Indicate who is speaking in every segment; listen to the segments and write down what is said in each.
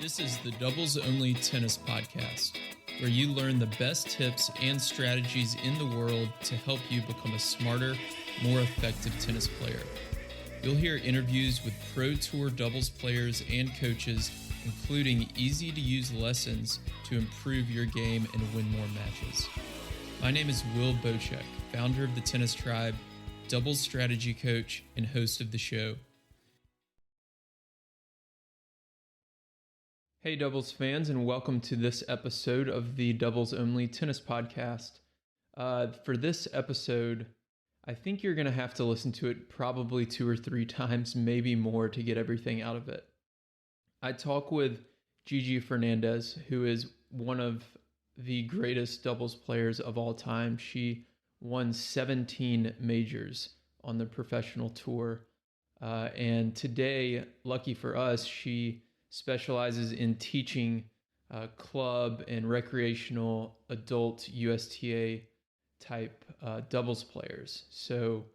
Speaker 1: This is the Doubles Only Tennis Podcast, where you learn the best tips and strategies in the world to help you become a smarter, more effective tennis player. You'll hear interviews with Pro Tour doubles players and coaches, including easy-to-use lessons to improve your game and win more matches. My name is Will Bocek, founder of the Tennis Tribe, doubles strategy coach, and host of the show. Hey doubles fans, and welcome to this episode of the Doubles Only Tennis Podcast. For this episode, I think you're going to have to listen to it probably 2 or 3 times, maybe more, to get everything out of it. I talk with Gigi Fernandez, who is one of the greatest doubles players of all time. She won 17 majors on the professional tour. And today, lucky for us, she specializes in teaching club and recreational adult USTA type doubles players. So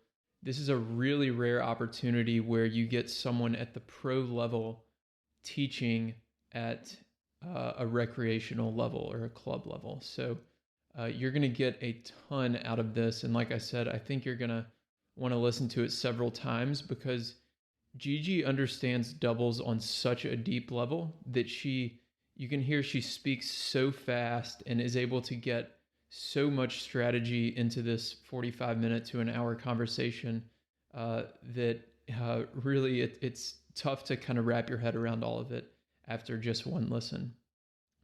Speaker 1: this is a really rare opportunity where you get someone at the pro level teaching at a recreational level or a club level. So you're going to get a ton out of this. And like I said, I think you're going to want to listen to it several times because Gigi understands doubles on such a deep level that you can hear she speaks so fast and is able to get so much strategy into this 45-minute to an hour conversation that really it's tough to kind of wrap your head around all of it after just one listen.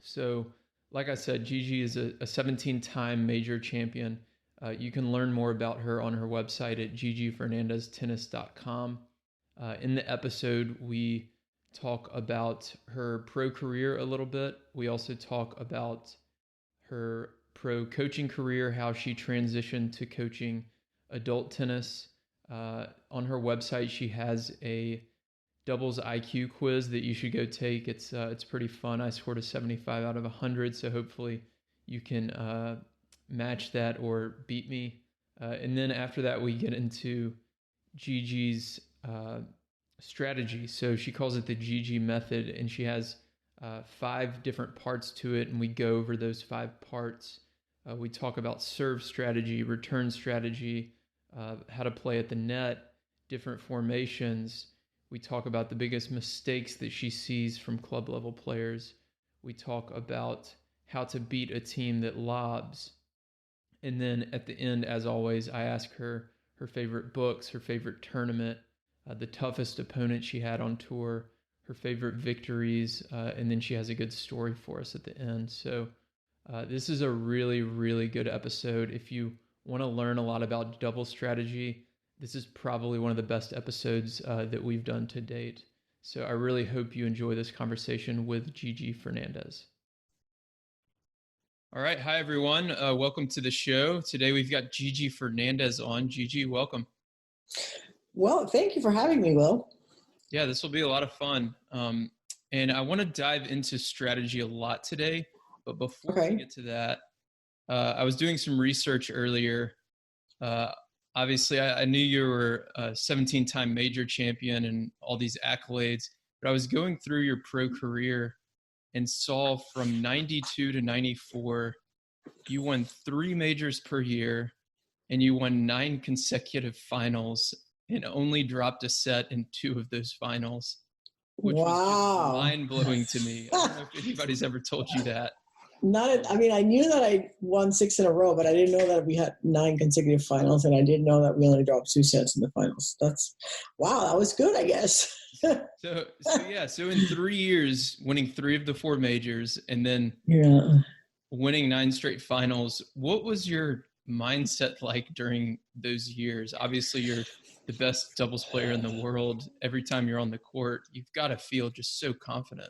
Speaker 1: So, like I said, Gigi is a 17-time major champion. You can learn more about her on her website at gigifernandeztennis.com. In the episode, we talk about her pro career a little bit. We also talk about her pro coaching career, how she transitioned to coaching adult tennis. On her website, she has a doubles IQ quiz that you should go take. It's pretty fun. I scored a 75 out of 100, so hopefully you can match that or beat me. And then after that, we get into Gigi's strategy. So she calls it the Gigi method, and she has 5 different parts to it, and we go over those 5 parts. We talk about serve strategy, return strategy, how to play at the net, different formations. We talk about the biggest mistakes that she sees from club level players. We talk about how to beat a team that lobs. And then at the end, as always, I ask her favorite books, her favorite tournament, the toughest opponent she had on tour, her favorite victories, and then she has a good story for us at the end. So this is a really, really good episode. If you want to learn a lot about double strategy, this is probably one of the best episodes that we've done to date. So I really hope you enjoy this conversation with Gigi Fernandez. All right. Hi, everyone. Welcome to the show. Today we've got Gigi Fernandez on. Gigi, welcome.
Speaker 2: Well, thank you for having me, Will.
Speaker 1: Yeah, this will be a lot of fun. And I want to dive into strategy a lot today. But before we get to that, I was doing some research earlier. Obviously, I knew you were a 17-time major champion and all these accolades. But I was going through your pro career and saw from 92 to 94, you won 3 majors per year, and you won 9 consecutive finals and only dropped a set in 2 of those finals, which was just mind-blowing to me. I don't know if anybody's ever told you that.
Speaker 2: I knew that I won 6 in a row, but I didn't know that we had 9 consecutive finals, and I didn't know that we only dropped 2 sets in the finals. That was good, I guess.
Speaker 1: So in 3 years, winning 3 of the 4 majors, and then winning 9 straight finals, what was your mindset like during those years? Obviously, you're the best doubles player in the world. Every time you're on the court, you've got to feel just so confident.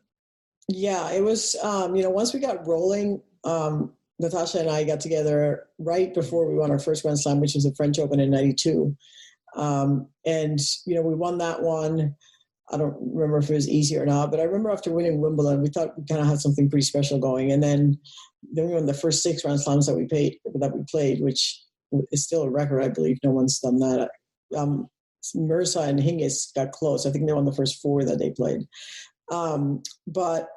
Speaker 2: Yeah, it was, once we got rolling, Natasha and I got together right before we won our first Grand Slam, which was the French Open in 92. We won that one. I don't remember if it was easy or not, but I remember after winning Wimbledon, we thought we kind of had something pretty special going. And then we won the first 6 Grand Slams that we played, which is still a record, I believe. No one's done that. Mirza and Hingis got close. I think they won the first 4 that they played. But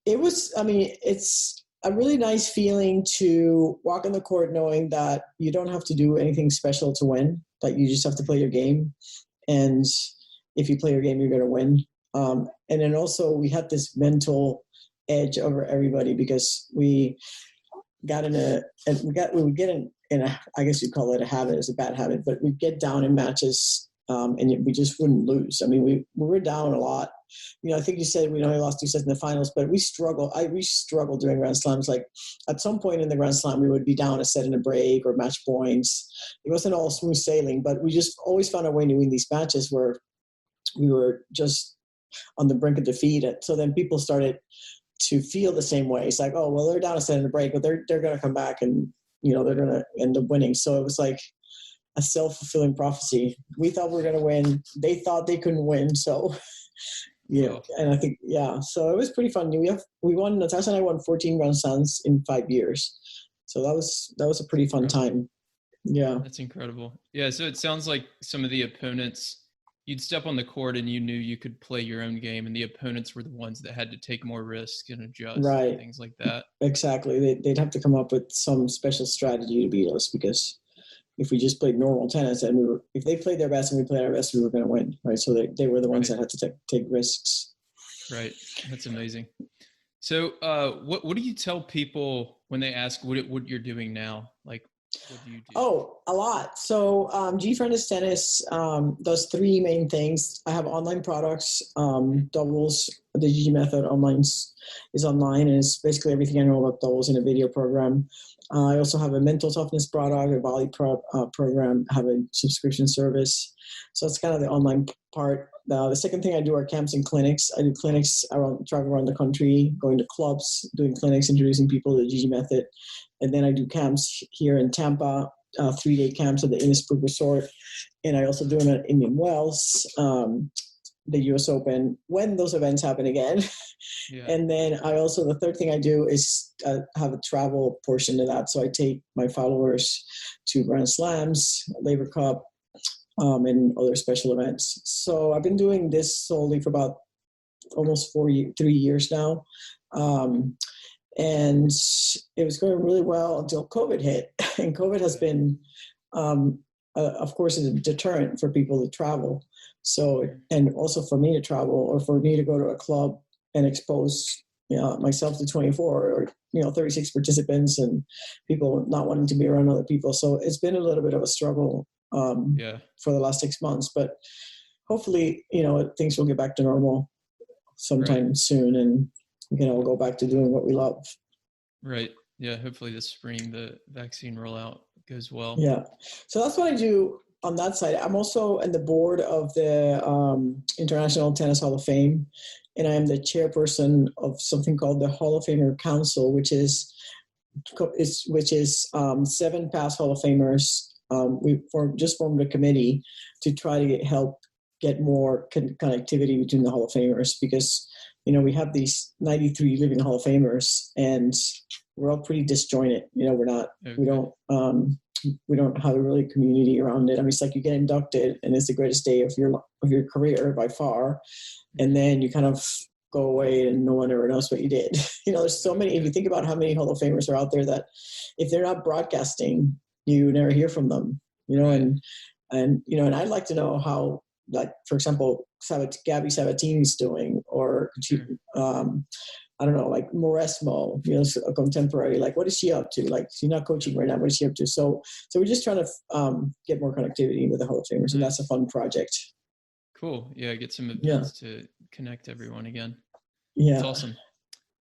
Speaker 2: it was, I mean, it's a really nice feeling to walk on the court knowing that you don't have to do anything special to win, that you just have to play your game. And if you play your game, you're going to win. And then also we had this mental edge over everybody because we got in we would get in a, I guess you'd call it a habit, it's a bad habit, but we'd get down in matches and we just wouldn't lose. I mean, we were down a lot. You know, I think you said we only lost 2 sets in the finals, but we struggled during Grand Slams. Like at some point in the Grand Slam, we would be down a set in a break or match points. It wasn't all smooth sailing, but we just always found a way to win these matches where we were just on the brink of defeat. And so then people started to feel the same way. It's like, oh, well, they're down a set in a break, but they're going to come back and, you know, they're going to end up winning. So it was like a self-fulfilling prophecy. We thought we were going to win. They thought they couldn't win. So, yeah. And I think, yeah, so it was pretty fun. We won, Natasha and I won 14 Grand Slams in 5 years. So that was a pretty fun time. Yeah.
Speaker 1: That's incredible. Yeah. So it sounds like some of the opponents, you'd step on the court and you knew you could play your own game, and the opponents were the ones that had to take more risk and adjust,
Speaker 2: right,
Speaker 1: and things like that.
Speaker 2: Exactly. They'd have to come up with some special strategy to beat us, because if we just played normal tennis and if they played their best and we played our best, we were going to win, right? So they were the ones that had to take risks.
Speaker 1: Right. That's amazing. So what do you tell people when they ask what you're doing now? Like, what do you do?
Speaker 2: Oh, a lot. So Gigi Fernandez Tennis does 3 main things. I have online products, doubles. The Gigi Method online is online, and it's basically everything I know about doubles in a video program. I also have a mental toughness product, a volley program, I have a subscription service. So that's kind of the online part. The second thing I do are camps and clinics. I do clinics traveling around the country, going to clubs, doing clinics, introducing people to the Gigi Method. And then I do camps here in Tampa, 3-day camps at the Innisbrook Resort. And I also do them at Indian Wells, the US Open, when those events happen again. Yeah. And then the third thing I do is have a travel portion to that. So I take my followers to Grand Slams, Labor Cup, and other special events. So I've been doing this solely for about almost 3 years now. And it was going really well until COVID hit. And COVID has been, of course, a deterrent for people to travel. So, and also for me to travel, or for me to go to a club and expose myself to 24 or 36 participants and people not wanting to be around other people. So it's been a little bit of a struggle for the last 6 months. But hopefully, things will get back to normal sometime soon, and we'll go back to doing what we love.
Speaker 1: Right. Yeah. Hopefully this spring the vaccine rollout goes well.
Speaker 2: Yeah. So that's what I do on that side. I'm also on the board of the International Tennis Hall of Fame, and I am the chairperson of something called the Hall of Famer Council, which is 7 past Hall of Famers. We formed a committee to try to help get more connectivity between the Hall of Famers, because we have these 93 living Hall of Famers, and we're all pretty disjointed. We're not. Okay. We don't have a really community around it. I mean, it's like you get inducted, and it's the greatest day of your career by far, and then you kind of go away, and no one ever knows what you did. There's so many. If you think about how many Hall of Famers are out there, that if they're not broadcasting, you never hear from them. And I'd like to know how, like, for example, Gabby Sabatini's doing, or I don't know, like Mauresmo, a contemporary. Like, what is she up to? Like, she's not coaching right now. What is she up to? So we're just trying to get more connectivity with the Hall of Famers, and that's a fun project.
Speaker 1: Cool. Yeah, get some events to connect everyone again.
Speaker 2: Yeah,
Speaker 1: that's awesome.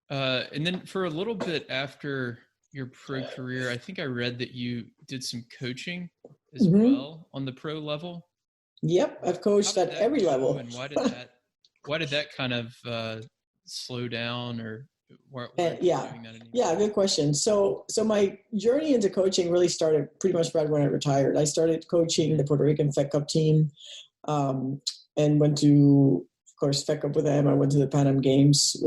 Speaker 1: And then for a little bit after your pro career, I think I read that you did some coaching as well on the pro level.
Speaker 2: Yep, I've coached at every level.
Speaker 1: And why did that kind of slow down, or why are you doing that anymore?
Speaker 2: Yeah, good question. So my journey into coaching really started pretty much right when I retired. I started coaching the Puerto Rican Fed Cup team, and went to, of course, Fed Cup with them. I went to the Pan Am Games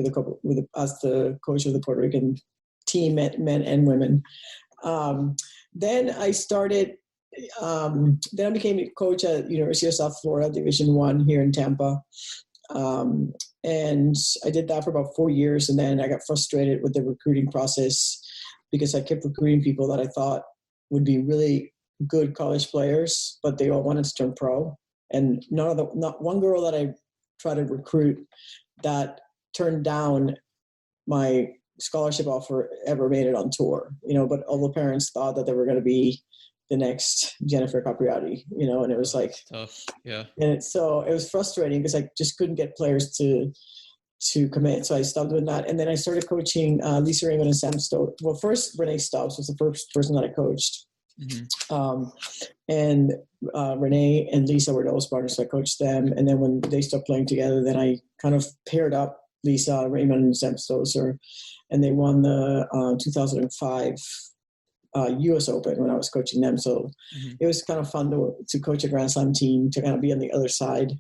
Speaker 2: as the coach of the Puerto Rican team, men and women. Then I started. Then I became a coach at University of South Florida Division I here in Tampa. And I did that for about 4 years. And then I got frustrated with the recruiting process because I kept recruiting people that I thought would be really good college players, but they all wanted to turn pro. And not one girl that I tried to recruit that turned down my scholarship offer ever made it on tour, but all the parents thought that they were going to be the next Jennifer Capriati, and it was like
Speaker 1: tough. Yeah.
Speaker 2: And so it was frustrating because I just couldn't get players to commit. So I stopped doing that. And then I started coaching Lisa Raymond and Sam Stokes. Well, first Renee Stubbs was the first person that I coached. Mm-hmm. And Renee and Lisa were those partners. So I coached them. And then when they stopped playing together, then I kind of paired up Lisa Raymond and Sam Stokes, and they won the 2005 U.S. Open when I was coaching them. So it was kind of fun to coach a Grand Slam team, to kind of be on the other side.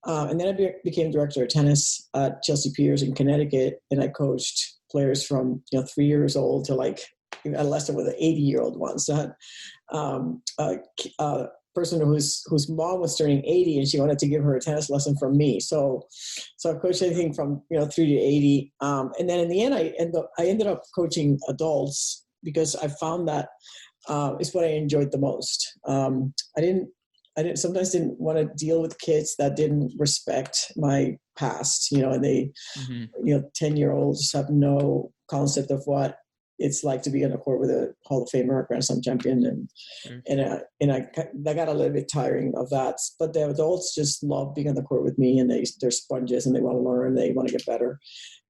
Speaker 2: And then I became director of tennis at Chelsea Piers in Connecticut, and I coached players from 3 years old to like adolescent with an 80-year-old one. So I had a person whose mom was turning 80, and she wanted to give her a tennis lesson from me. So I coached anything from 3 to 80, and then in the end, I ended up coaching adults, because I found that is what I enjoyed the most. I sometimes didn't want to deal with kids that didn't respect my past, and they, 10-year-olds have no concept of what it's like to be on a court with a Hall of Famer, a Grand Slam champion, and I got a little bit tiring of that. But the adults just love being on the court with me, and they're sponges, and they want to learn, they want to get better.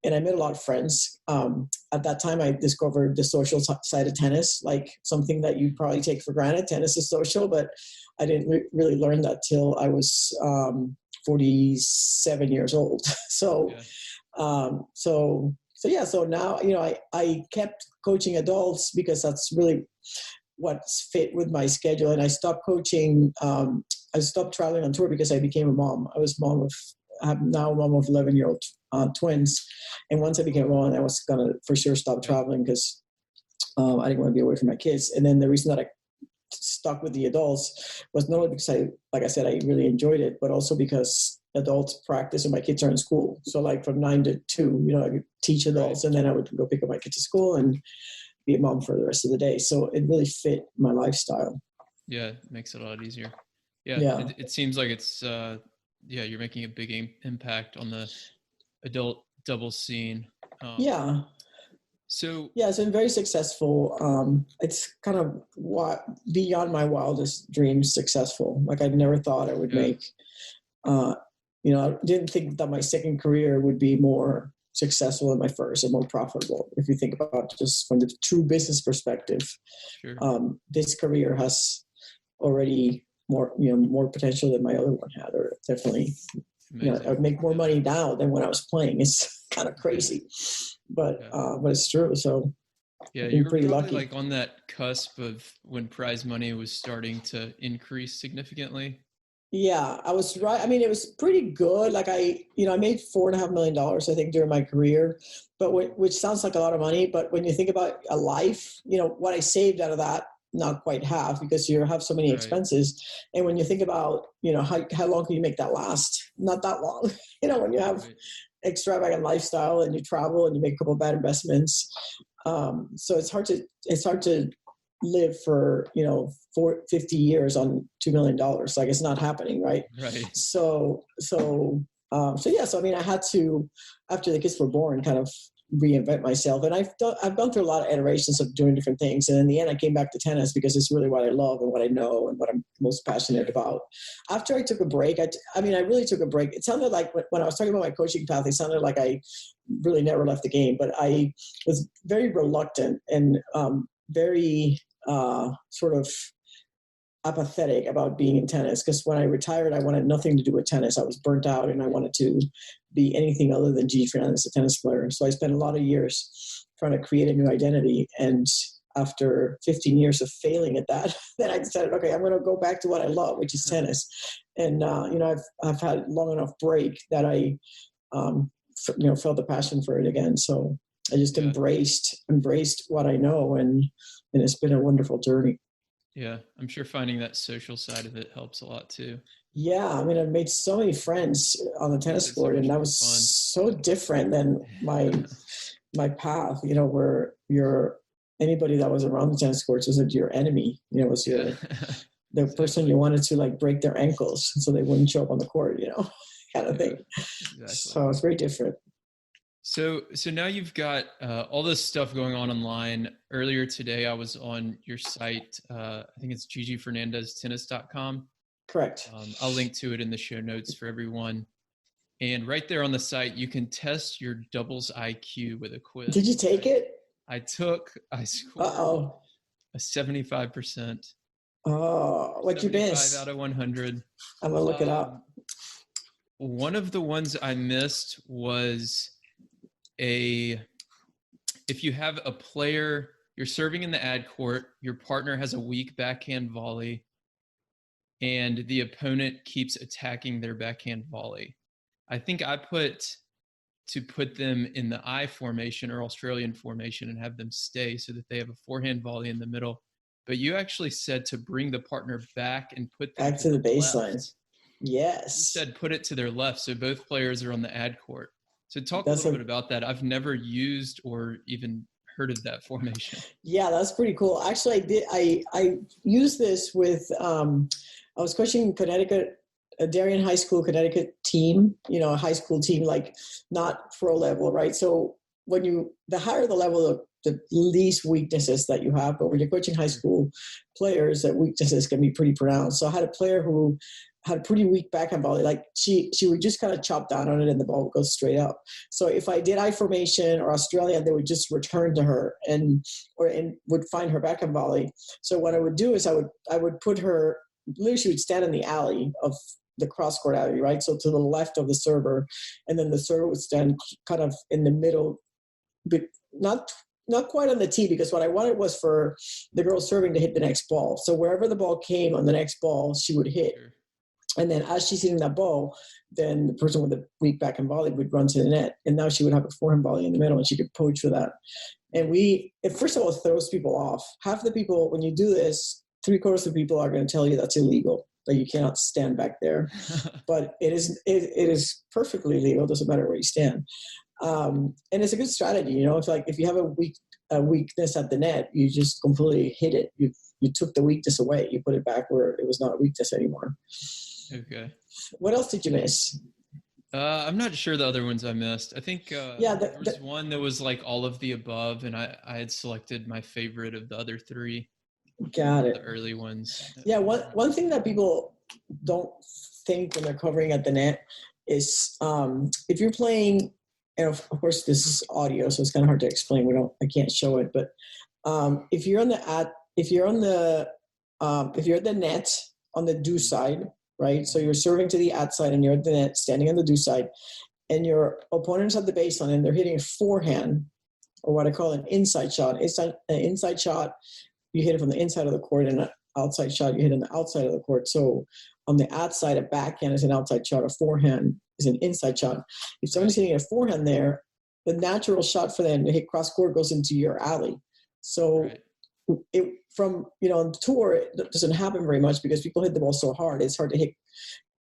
Speaker 2: And I made a lot of friends. At that time, I discovered the social side of tennis, like something that you probably take for granted. Tennis is social, but I didn't really learn that till I was 47 years old. So now, I kept coaching adults because that's really what's fit with my schedule. And I stopped coaching. I stopped traveling on tour because I became a mom. I'm now a mom of 11-year-old twins. And once I became a mom, I was going to for sure stop traveling because I didn't want to be away from my kids. And then the reason that I stuck with the adults was not only because like I said, I really enjoyed it, but also because adults practice and my kids are in school. So like from 9 to 2, I would teach adults, and then I would go pick up my kids to school and be a mom for the rest of the day. So it really fit my lifestyle.
Speaker 1: Yeah, it makes it a lot easier. Yeah. It seems like it's, you're making a big impact on the adult doubles scene. So
Speaker 2: it's been very successful. It's kind of beyond my wildest dreams successful. Like I never thought I would make. I didn't think that my second career would be more successful than my first and more profitable. If you think about just from the true business perspective, this career has already more potential than my other one had, or definitely. I would make more money now than when I was playing. It's kind of crazy, but it's true. So
Speaker 1: you were
Speaker 2: pretty
Speaker 1: probably
Speaker 2: lucky.
Speaker 1: Like on that cusp of when prize money was starting to increase significantly.
Speaker 2: Yeah, I was right. I mean, it was pretty good. Like I made $4.5 million, I think, during my career, but which sounds like a lot of money. But when you think about a life, what I saved out of that, not quite half, because you have so many expenses. And when you think about, how long can you make that last? Not that long. When you have extravagant lifestyle and you travel and you make a couple of bad investments. So it's hard to live for 50 years on $2 million. Like it's not happening, right? So I mean, I had to, after the kids were born, kind of reinvent myself, and I've gone through a lot of iterations of doing different things, and in the end I came back to tennis because it's really what I love and what I know and what I'm most passionate about. After I took a break, I really took a break. It sounded like when I was talking about my coaching path, it sounded like I really never left the game, but I was very reluctant and very sort of apathetic about being in tennis, because when I retired, I wanted nothing to do with tennis. I was burnt out and I wanted to be anything other than Gigi Fernandez, a tennis player. So I spent a lot of years trying to create a new identity. And after 15 years of failing at that, then I decided, okay, I'm going to go back to what I love, which is tennis. And, I've had a long enough break that I, felt the passion for it again. So I just embraced what I know. And it's been a wonderful journey.
Speaker 1: Yeah, I'm sure finding that social side of it helps a lot too.
Speaker 2: Yeah, I mean, I've made so many friends on the tennis
Speaker 1: Makes it so
Speaker 2: court, and
Speaker 1: much
Speaker 2: that
Speaker 1: more
Speaker 2: was
Speaker 1: fun.
Speaker 2: so different than my path. Where you're anybody that was around the tennis courts was your enemy. Was
Speaker 1: Yeah,
Speaker 2: the person
Speaker 1: exactly.
Speaker 2: you wanted to like break their ankles so they wouldn't show up on the court. Kind of
Speaker 1: Yeah,
Speaker 2: thing.
Speaker 1: exactly.
Speaker 2: So it's very different.
Speaker 1: So now you've got all this stuff going on online. Earlier today, I was on your site. I think it's gigifernandeztennis.com.
Speaker 2: Correct.
Speaker 1: I'll link to it in the show notes for everyone. And right there on the site, you can test your doubles IQ with a
Speaker 2: Did you
Speaker 1: quiz.
Speaker 2: take it?
Speaker 1: I
Speaker 2: Uh
Speaker 1: scored
Speaker 2: oh.
Speaker 1: a 75%,
Speaker 2: Oh,
Speaker 1: or
Speaker 2: what you
Speaker 1: 75 out
Speaker 2: miss?
Speaker 1: of 100.
Speaker 2: I'm gonna look it up.
Speaker 1: Um, One of the ones I missed was a if you have a player, you're serving in the ad court, your partner has a weak backhand volley, and the opponent keeps attacking their backhand volley. I think I put them in the I formation or Australian formation and have them stay so that they have a forehand volley in the middle. But you actually said to bring the partner back and put them
Speaker 2: Back
Speaker 1: to
Speaker 2: to the
Speaker 1: the
Speaker 2: baseline.
Speaker 1: left. You
Speaker 2: Yes,
Speaker 1: said put it to their left, so both players are on the ad court. So talk a
Speaker 2: that's
Speaker 1: little
Speaker 2: a
Speaker 1: bit about that. I've never used or even heard of that formation.
Speaker 2: yeah, that's pretty cool. Actually, I did. I used this with. I was coaching Connecticut, a Darien High School Connecticut team. A high school team, like not pro level, right? So the higher the level, the least weaknesses that you have. But when you're coaching high
Speaker 1: Sure.
Speaker 2: school players, that weaknesses can be pretty pronounced. So I had a player who had a pretty weak backhand volley. Like she would just kind of chop down on it, and the ball would go straight up. So if I did I formation or Australia, they would just return to her and would find her backhand volley. So what I would do is I would put her. Literally, she would stand in the alley of the cross court alley, right? So to the left of the server, and then the server would stand kind of in the middle, but not quite on the tee, because what I wanted was for the girl serving to hit the next ball. So wherever the ball came on the next ball, she would hit.
Speaker 1: Sure.
Speaker 2: And then as she's hitting that ball, then the person with the weak backhand volley would run to the net. And now she would have a forehand volley in the middle, and she could poach for that. And first of all, it throws people off. Half the people, when you do this, 3/4 of the people are going to tell you that's illegal, that you cannot stand back there. But it is perfectly legal. It doesn't matter where you stand. And it's a good strategy. It's like if you have a weakness at the net, you just completely hit it. You took the weakness away. You put it back where it was not a weakness anymore.
Speaker 1: Okay.
Speaker 2: What else did you miss?
Speaker 1: I'm not sure the other ones I missed. I think
Speaker 2: Yeah,
Speaker 1: there was one that was like all of the above, and I had selected my favorite of the other three,
Speaker 2: got it.
Speaker 1: the early ones.
Speaker 2: Yeah, one thing that people don't think when they're covering at the net is if you're playing, and of course this is audio, so it's kind of hard to explain. I can't show it, but if you're at the net on the do side, right? So you're serving to the at side, and you're at the net, standing on the do side, and your opponent's at the baseline, and they're hitting a forehand, or what I call an inside shot. It's an inside shot. You hit it from the inside of the court, and an outside shot, you hit on the outside of the court. So on the outside, a backhand is an outside shot. A forehand is an inside shot. If somebody's hitting a forehand there, the natural shot for them to hit cross court goes into your alley. So on tour, it doesn't happen very much because people hit the ball so hard. It's hard to hit.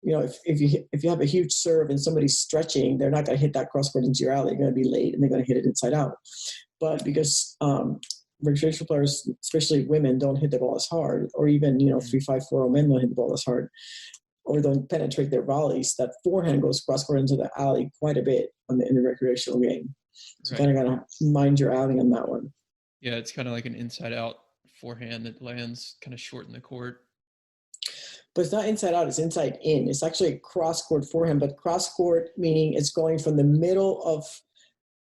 Speaker 2: If you have a huge serve and somebody's stretching, they're not going to hit that cross court into your alley. They're going to be late, and they're going to hit it inside out. But because recreational players, especially women, don't hit the ball as hard, or even 3-5-4 men don't hit the ball as hard, or don't penetrate their volleys, that forehand goes cross court into the alley quite a bit in the recreational game. So kind of got to mind your alley on that one.
Speaker 1: Yeah, it's kind of like an inside out forehand that lands kind of short in the court.
Speaker 2: But it's not inside out, it's inside in. It's actually a cross court forehand, but cross court meaning it's going from the middle of,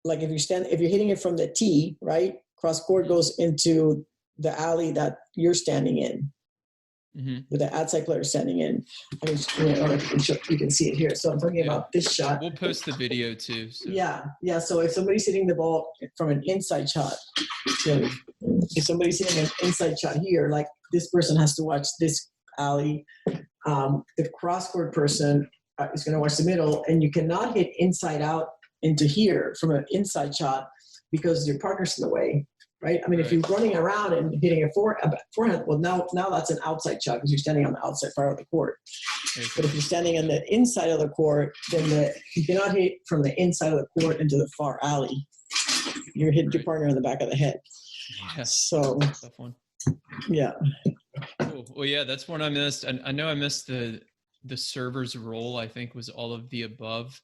Speaker 2: like if you're hitting it from the tee, right? Cross court goes into the alley that you're standing in, with the outside player standing in. You can see it here. So I'm talking about this shot.
Speaker 1: We'll post the video too. So.
Speaker 2: Yeah. So if somebody's hitting the ball from an inside shot, if somebody's hitting an inside shot here, like this person has to watch this alley. The cross court person is going to watch the middle, and you cannot hit inside out into here from an inside shot because your partner's in the way. right? I mean, if you're running around and hitting a forehand, well, now that's an outside shot because you're standing on the outside part of the court. Okay. But if you're standing on the inside of the court, then you cannot hit from the inside of the court into the far alley. You're hitting your partner in the back of the head.
Speaker 1: Yeah.
Speaker 2: So,
Speaker 1: tough one.
Speaker 2: Yeah.
Speaker 1: Cool. Well, yeah, that's one I missed. I know I missed the server's role, I think, was all of the above.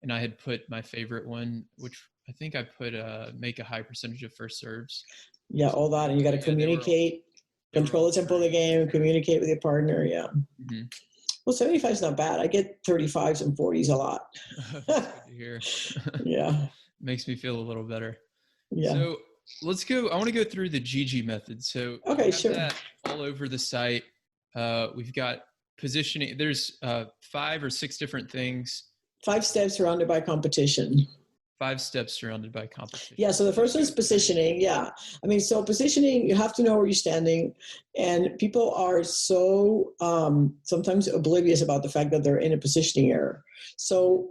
Speaker 1: And I had put my favorite one, which I think I put make a high percentage of first serves.
Speaker 2: Yeah, all that. And you got to communicate, control the tempo of the game, communicate with your partner. Yeah. Mm-hmm. Well, 75 is not bad. I get 35s and 40s a lot.
Speaker 1: That's good to hear.
Speaker 2: Yeah.
Speaker 1: Makes me feel a little better.
Speaker 2: Yeah.
Speaker 1: So let's go. I want to go through the Gigi method. So
Speaker 2: okay, sure.
Speaker 1: That all over the site. We've got positioning. There's 5 or 6 different things.
Speaker 2: 5 steps surrounded by competition.
Speaker 1: 5 steps surrounded by competition.
Speaker 2: Yeah, so the first one is positioning. Yeah. I mean, so positioning, you have to know where you're standing. And people are so sometimes oblivious about the fact that they're in a positioning error. So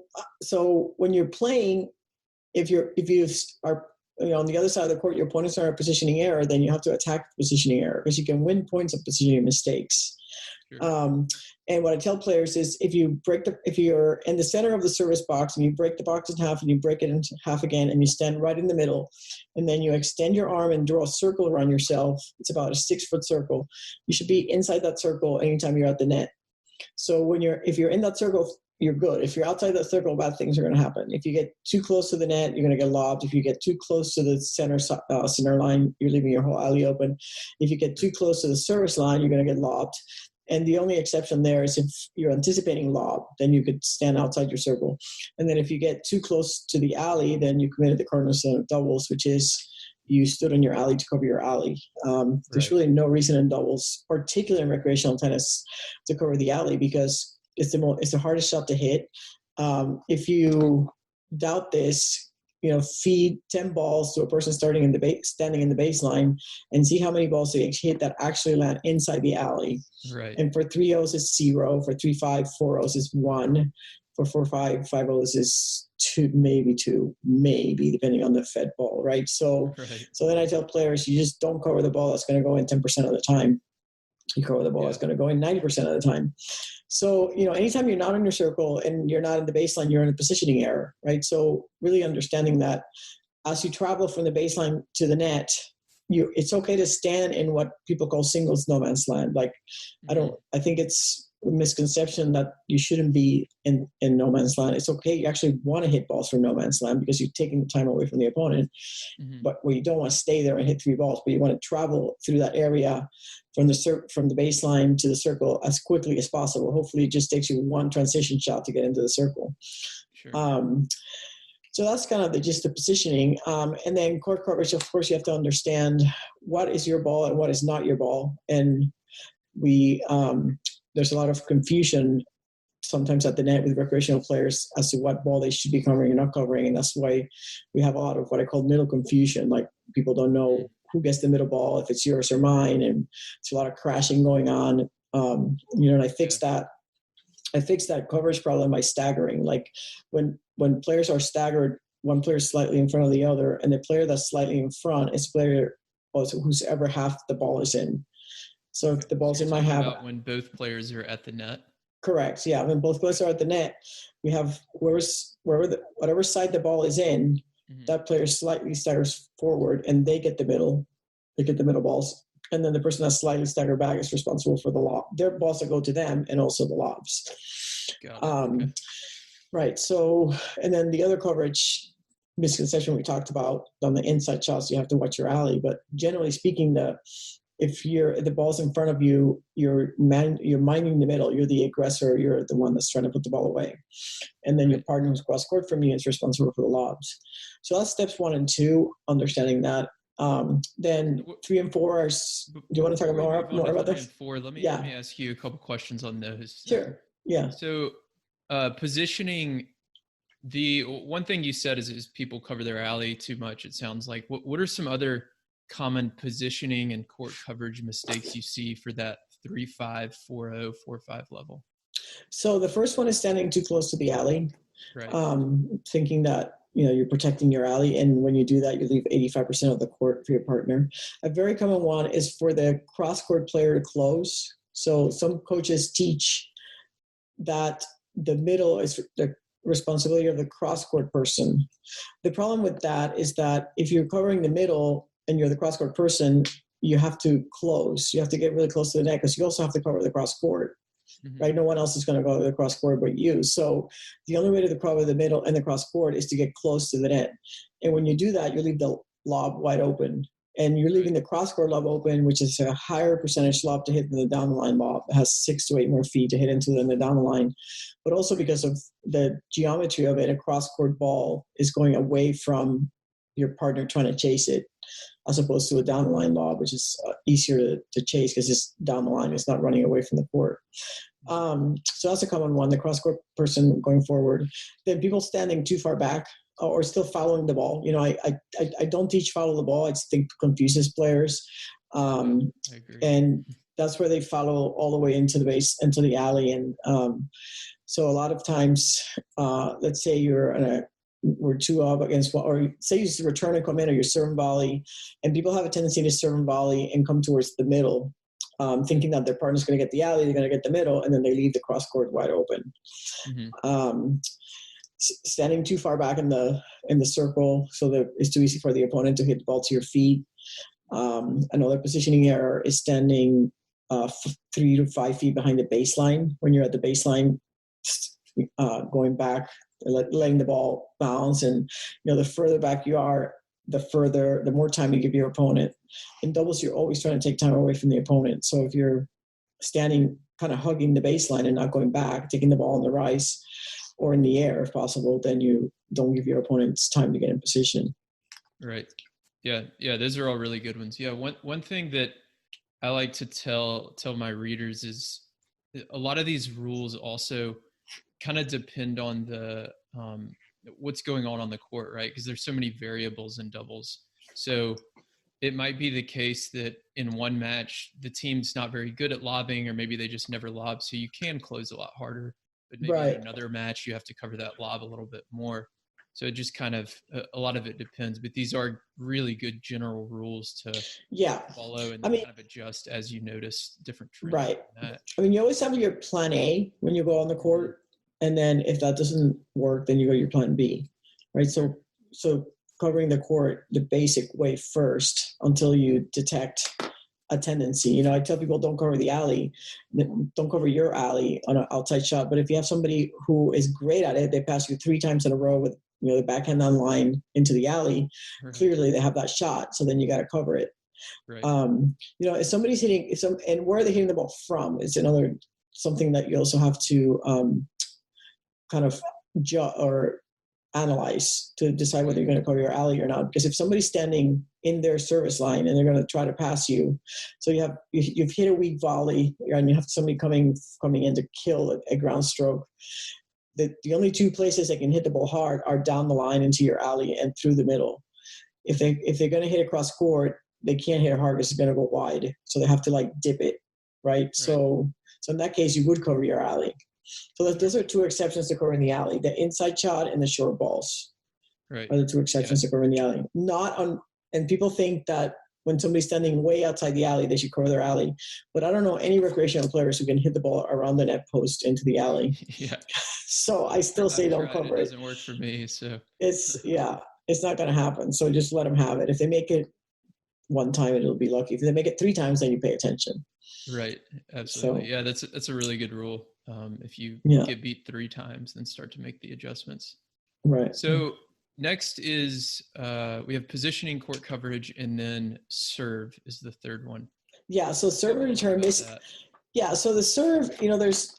Speaker 2: when you're playing, if you are on the other side of the court, your opponents are in a positioning error, then you have to attack the positioning error because you can win points of positioning mistakes. Sure. And what I tell players is if you're in the center of the service box and you break the box in half and you break it into half again and you stand right in the middle and then you extend your arm and draw a circle around yourself, it's about a 6-foot circle. You should be inside that circle anytime you're at the net. So if you're in that circle, you're good. If you're outside that circle, bad things are going to happen. If you get too close to the net, you're going to get lobbed. If you get too close to the center line, you're leaving your whole alley open. If you get too close to the service line, you're going to get lobbed. And the only exception there is if you're anticipating lob, then you could stand outside your circle. And then if you get too close to the alley, then you committed the cardinal sin of doubles, which is you stood in your alley to cover your alley. There's really no reason in doubles, particularly in recreational tennis, to cover the alley because it's the hardest shot to hit. If you doubt this, feed 10 balls to a person standing in the baseline and see how many balls they hit that actually land inside the alley.
Speaker 1: Right.
Speaker 2: And for 3-0s it's 0, for 3-5, 4-0s is 1, for 4-5, 5-0s is 2, maybe depending on the fed ball, right? So then I tell players, you just don't cover the ball that's going to go in 10% of the time. You cover the ball that's going to go in 90% of the time. So, anytime you're not in your circle and you're not in the baseline, you're in a positioning error, right? So really understanding that as you travel from the baseline to the net, it's okay to stand in what people call singles no man's land. Like, I think it's a misconception that you shouldn't be in no man's land. It's okay. You actually want to hit balls from no man's land because you're taking the time away from the opponent. Mm-hmm. But you don't want to stay there and hit 3 balls, but you want to travel through that area from the baseline to the circle as quickly as possible. Hopefully it just takes you one transition shot to get into the circle.
Speaker 1: Sure.
Speaker 2: So that's kind of the gist of positioning. And then court coverage, of course, you have to understand what is your ball and what is not your ball. And there's a lot of confusion sometimes at the net with recreational players as to what ball they should be covering or not covering. And that's why we have a lot of what I call middle confusion. Like people don't know who gets the middle ball, if it's yours or mine. And there's a lot of crashing going on. And I fixed that. I fixed that coverage problem by staggering. Like when players are staggered, one player is slightly in front of the other, and the player that's slightly in front is player whose ever half the ball is in. So if the ball's in my half,
Speaker 1: about when both players are at the net.
Speaker 2: Correct. Yeah, when both players are at the net, we have whatever side the ball is in, mm-hmm. that player slightly staggers forward, and they get the middle. They get the middle balls, and then the person that's slightly staggered back is responsible for the lob. Their balls that go to them, and also the lobs.
Speaker 1: Got it. Okay.
Speaker 2: Right. So, and then the other coverage misconception we talked about on the inside shots, you have to watch your alley. But generally speaking, if the ball's in front of you, you're minding the middle. You're the aggressor. You're the one that's trying to put the ball away. And then your partner who's cross court from you is responsible for the lobs. So that's steps 1 and 2, understanding that. Then 3 and 4 are, do you want to talk more about those?
Speaker 1: 3 and 4, let me ask you a couple questions on those.
Speaker 2: Sure. Yeah.
Speaker 1: So positioning, the one thing you said is people cover their alley too much, it sounds like. What are some other common positioning and court coverage mistakes you see for that 3-5, 4-0, 4-5 level?
Speaker 2: So the first one is standing too close to the alley, right. Thinking that you're protecting your alley. And when you do that, you leave 85% of the court for your partner. A very common one is for the cross-court player to close. So some coaches teach that the middle is the responsibility of the cross-court person. The problem with that is that if you're covering the middle and you're the cross-court person, you have to close. You have to get really close to the net because you also have to cover the cross-court. Right? No one else is going to go to the cross court but you. So the only way to cover the middle and the cross court is to get close to the net. And when you do that, you leave the lob wide open. And you're leaving the cross court lob open, which is a higher percentage lob to hit than the down the line lob. It has 6 to 8 more feet to hit into than the down the line. But also because of the geometry of it, a cross court ball is going away from your partner trying to chase it, as opposed to a down the line lob, which is easier to chase because it's down the line. It's not running away from the court. So that's a common one, the cross-court person going forward. Then people standing too far back or still fouling the ball. I don't teach foul the ball. I just think confuses players. I agree. And that's where they follow all the way into the base, into the alley. And so a lot of times, let's say we're 2 up against one, or say you return and come in, or you're serve and volley, and people have a tendency to serve and volley and come towards the middle, thinking that their partner's going to get the alley, they're going to get the middle, and then they leave the cross court wide open. Standing too far back in the circle so that it's too easy for the opponent to hit the ball to your feet. Another positioning error is standing 3 to 5 feet behind the baseline. When you're at the baseline, going back, letting the ball bounce, and the further back you are, the more time you give your opponent. In doubles, you're always trying to take time away from the opponent. So if you're standing kind of hugging the baseline and not going back, taking the ball on the rise or in the air if possible, then you don't give your opponents time to get in position.
Speaker 1: Right. Yeah. Those are all really good ones. Yeah. One thing that I like to tell my readers is a lot of these rules also kind of depend on the what's going on the court, right? Because there's so many variables in doubles. So it might be the case that in one match the team's not very good at lobbing, or maybe they just never lob, so you can close a lot harder. But maybe in another match you have to cover that lob a little bit more. So it just kind of a lot of it depends. But these are really good general rules to follow and kind of adjust as you notice different trends.
Speaker 2: Right. You always have your plan A when you go on the court. And then if that doesn't work, then you go to your plan B, right? So covering the court the basic way first until you detect a tendency. I tell people don't cover the alley, don't cover your alley on an outside shot. But if you have somebody who is great at it, they pass you 3 times in a row with the backhand on line into the alley. Right. Clearly they have that shot, so then you got to cover it. Right. If somebody's hitting, and where are they hitting the ball from is another something that you also have to kind of or analyze to decide whether you're going to cover your alley or not. Because if somebody's standing in their service line and they're going to try to pass you, so you've hit a weak volley and you have somebody coming in to kill a ground stroke. The only 2 places they can hit the ball hard are down the line into your alley and through the middle. If they're going to hit across court, they can't hit it hard because it's going to go wide. So they have to dip it, right? So in that case, you would cover your alley. So those are 2 exceptions to covering the alley: the inside shot and the short balls. Right. Are the 2 exceptions to covering the alley. And people think that when somebody's standing way outside the alley, they should cover their alley. But I don't know any recreational players who can hit the ball around the net post into the alley. Yeah. So I still say don't cover it.
Speaker 1: It doesn't work for me. So
Speaker 2: it's not going to happen. So just let them have it. If they make it 1 time, it'll be lucky. If they make it 3 times, then you pay attention.
Speaker 1: Right. Absolutely. So, that's a really good rule. If you get beat 3 times, then start to make the adjustments.
Speaker 2: Right.
Speaker 1: So next is we have positioning, court coverage, and then serve is the third one.
Speaker 2: Yeah. So serve and return. So the serve, there's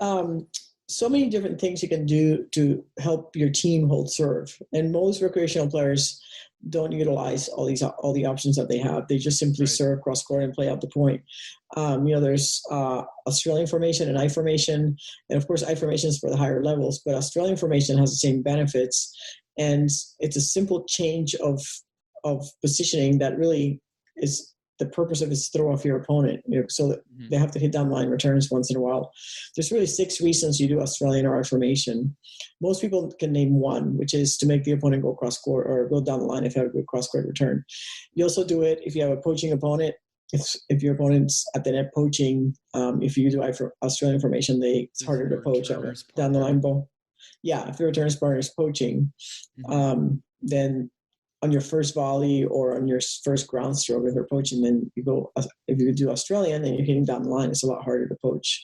Speaker 2: so many different things you can do to help your team hold serve, and most recreational players don't utilize all the options that they have. They just simply serve cross court and play out the point. There's Australian formation and I formation, and of course I formation is for the higher levels, but Australian formation has the same benefits, and it's a simple change of positioning that really is the purpose of it is to throw off your opponent, so that they have to hit down the line returns once in a while. There's really 6 reasons you do Australian or formation. Most people can name one, which is to make the opponent go cross court or go down the line if you have a good cross court return. You also do it if you have a poaching opponent. If your opponent's at the net poaching, if you do Australian formation, it's harder to poach down the line ball. Yeah, if your returner's partner is poaching, then on your first volley or on your first ground stroke, if they're poaching, then you go. If you do Australian, then you're hitting down the line. It's a lot harder to poach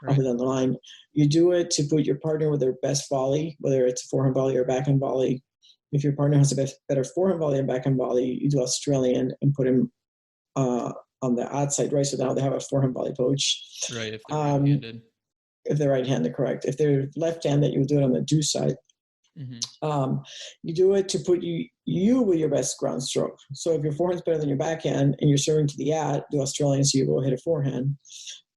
Speaker 2: up and down the line. You do it to put your partner with their best volley, whether it's a forehand volley or backhand volley. If your partner has a better forehand volley and backhand volley, you do Australian and put him on the outside, right? So now they have a forehand volley poach.
Speaker 1: Right, if they're right-handed.
Speaker 2: If they're right-handed, correct. If they're left-handed, you would do it on the deuce side. You do it to put you with your best ground stroke. So if your forehand's better than your backhand and you're serving to the ad, do Australian, so you go hit a forehand.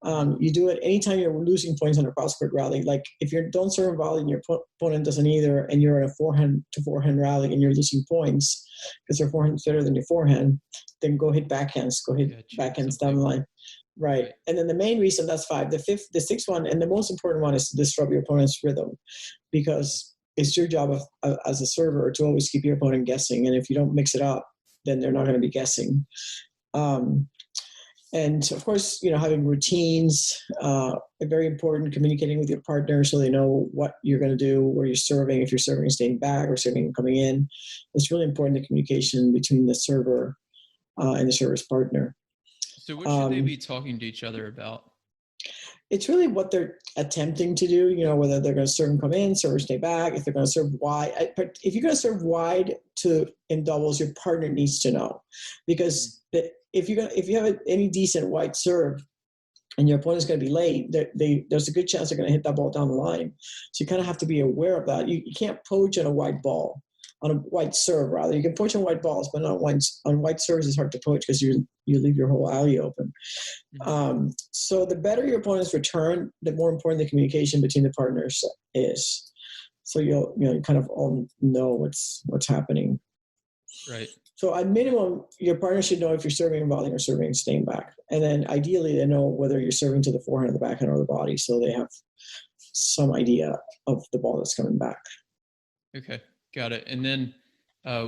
Speaker 2: You do it anytime you're losing points on a cross-court rally. Like if you don't serve a volley and your opponent doesn't either, and you're in a forehand-to-forehand rally and you're losing points because your forehand's better than your forehand, then go hit backhands. Go hit backhands down the line. Right. And then the main reason, that's 5. The 6th one, and the most important one, is to disrupt your opponent's rhythm, because it's your job as a server to always keep your opponent guessing. And if you don't mix it up, then they're not going to be guessing. And of course, having routines, very important, communicating with your partner so they know what you're going to do, where you're serving, if you're serving and staying back or serving and coming in. It's really important, the communication between the server and the server's partner.
Speaker 1: So what should they be talking to each other about?
Speaker 2: It's really what they're attempting to do, whether they're going to serve and come in, serve or stay back, if they're going to serve wide. But if you're going to serve wide in doubles, your partner needs to know. Because if you have any decent wide serve and your opponent's going to be late, there's a good chance they're going to hit that ball down the line. So you kind of have to be aware of that. You can't poach on a wide ball. On a wide serve, rather. You can poach on wide balls, but not on wide serves it's hard to poach because you leave your whole alley open. So the better your opponent's return, the more important the communication between the partners is. So you kind of all know what's happening.
Speaker 1: Right.
Speaker 2: So at minimum, your partner should know if you're serving and volleying or serving and staying back. And then ideally they know whether you're serving to the forehand or the backhand or the body, so they have some idea of the ball that's coming back.
Speaker 1: Okay. Got it. And then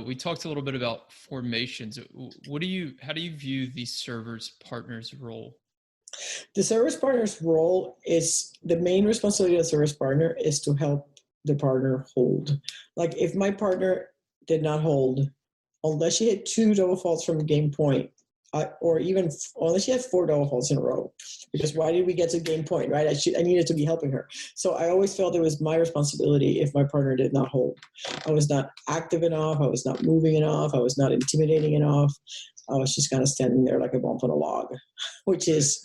Speaker 1: we talked a little bit about formations. How do you view the server's partner's role?
Speaker 2: The server's partner's role is, the main responsibility of the server's partner is to help the partner hold. Like if my partner did not hold, unless she hit 2 double faults from game point, or even unless she had 4 double faults in a row, because why did we get to game point, right? I needed to be helping her. So I always felt it was my responsibility if my partner did not hold. I was not active enough. I was not moving enough. I was not intimidating enough. I was just kind of standing there like a bump on a log, which is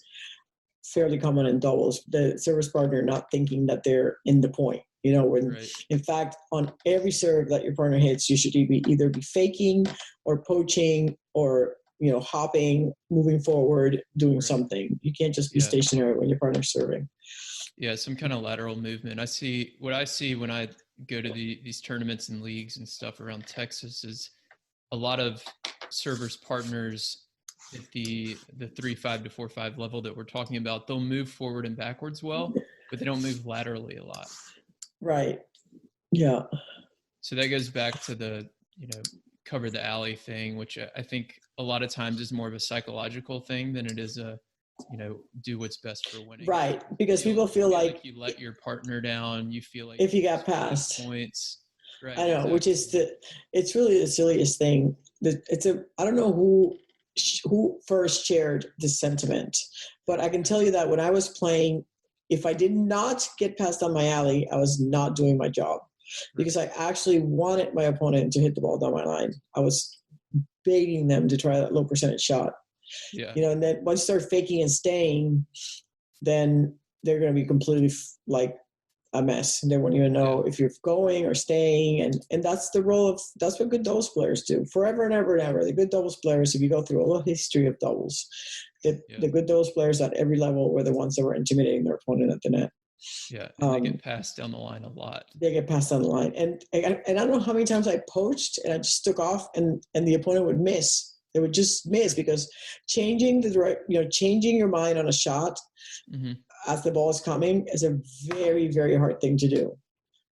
Speaker 2: fairly common in doubles. The service partner not thinking that they're in the point. In fact, on every serve that your partner hits, you should either be faking or poaching or hopping, moving forward, doing something. You can't just be stationary when your partner's serving.
Speaker 1: Yeah, some kind of lateral movement. What I see when I go to these tournaments and leagues and stuff around Texas is a lot of servers partners at the 3-5 to 4-5 level that we're talking about. They'll move forward and backwards well, but they don't move laterally a lot.
Speaker 2: Right. Yeah.
Speaker 1: So that goes back to the cover the alley thing, which I think a lot of times is more of a psychological thing than it is a, do what's best for winning.
Speaker 2: Right. Because people feel like
Speaker 1: you let your partner down, you feel like
Speaker 2: if you got past
Speaker 1: points. Right.
Speaker 2: I know, exactly. Which is it's really the silliest thing. I don't know who first shared this sentiment, but I can tell you that when I was playing, if I did not get past on my alley, I was not doing my job. Because I actually wanted my opponent to hit the ball down my line. I was baiting them to try that low percentage shot.
Speaker 1: Yeah.
Speaker 2: And then once you start faking and staying, then they're going to be completely like a mess. They won't even know if you're going or staying. And that's the role of, that's what good doubles players do forever and ever and ever. The good doubles players, if you go through a little history of doubles, the good doubles players at every level were the ones that were intimidating their opponent at the net.
Speaker 1: Yeah, and they get passed down the line a lot.
Speaker 2: They get passed down the line. And I don't know how many times I poached and I just took off and the opponent would miss. They would just miss because changing changing your mind on a shot as the ball is coming is a very, very hard thing to do.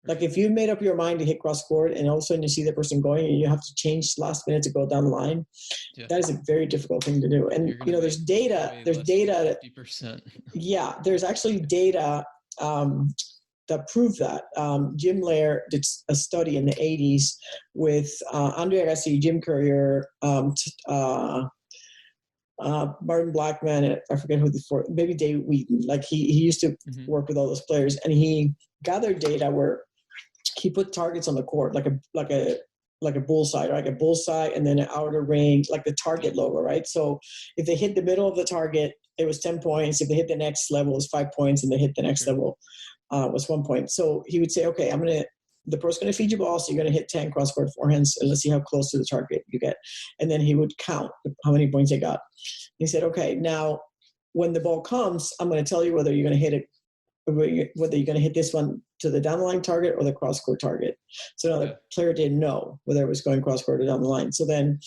Speaker 2: Like if you made up your mind to hit cross court and all of a sudden you see the person going and you have to change last minute to go down the line, that is a very difficult thing to do. And there's data.
Speaker 1: 50%.
Speaker 2: Yeah, there's actually data that prove that. Jim Lair did a study in the 80s with Andre Agassi, Jim Courier, Martin Blackman, and I forget who before, maybe Dave Wheaton. Like he used to work with all those players, and he gathered data where he put targets on the court, like a bullseye, like a bullseye, and then an outer ring, like the target logo, right? So if they hit the middle of the target, it was 10 points. If they hit the next level, it was 5 points, and they hit the next level, was 1 point. So he would say, okay, the pro's going to feed you ball, so you're going to hit 10 cross-court forehands, and let's see how close to the target you get. And then he would count how many points they got. He said, okay, now when the ball comes, I'm going to tell you whether you're going to hit it, whether you're going to hit this one to the down the line target or the cross-court target. So now the player didn't know whether it was going cross-court or down the line. So then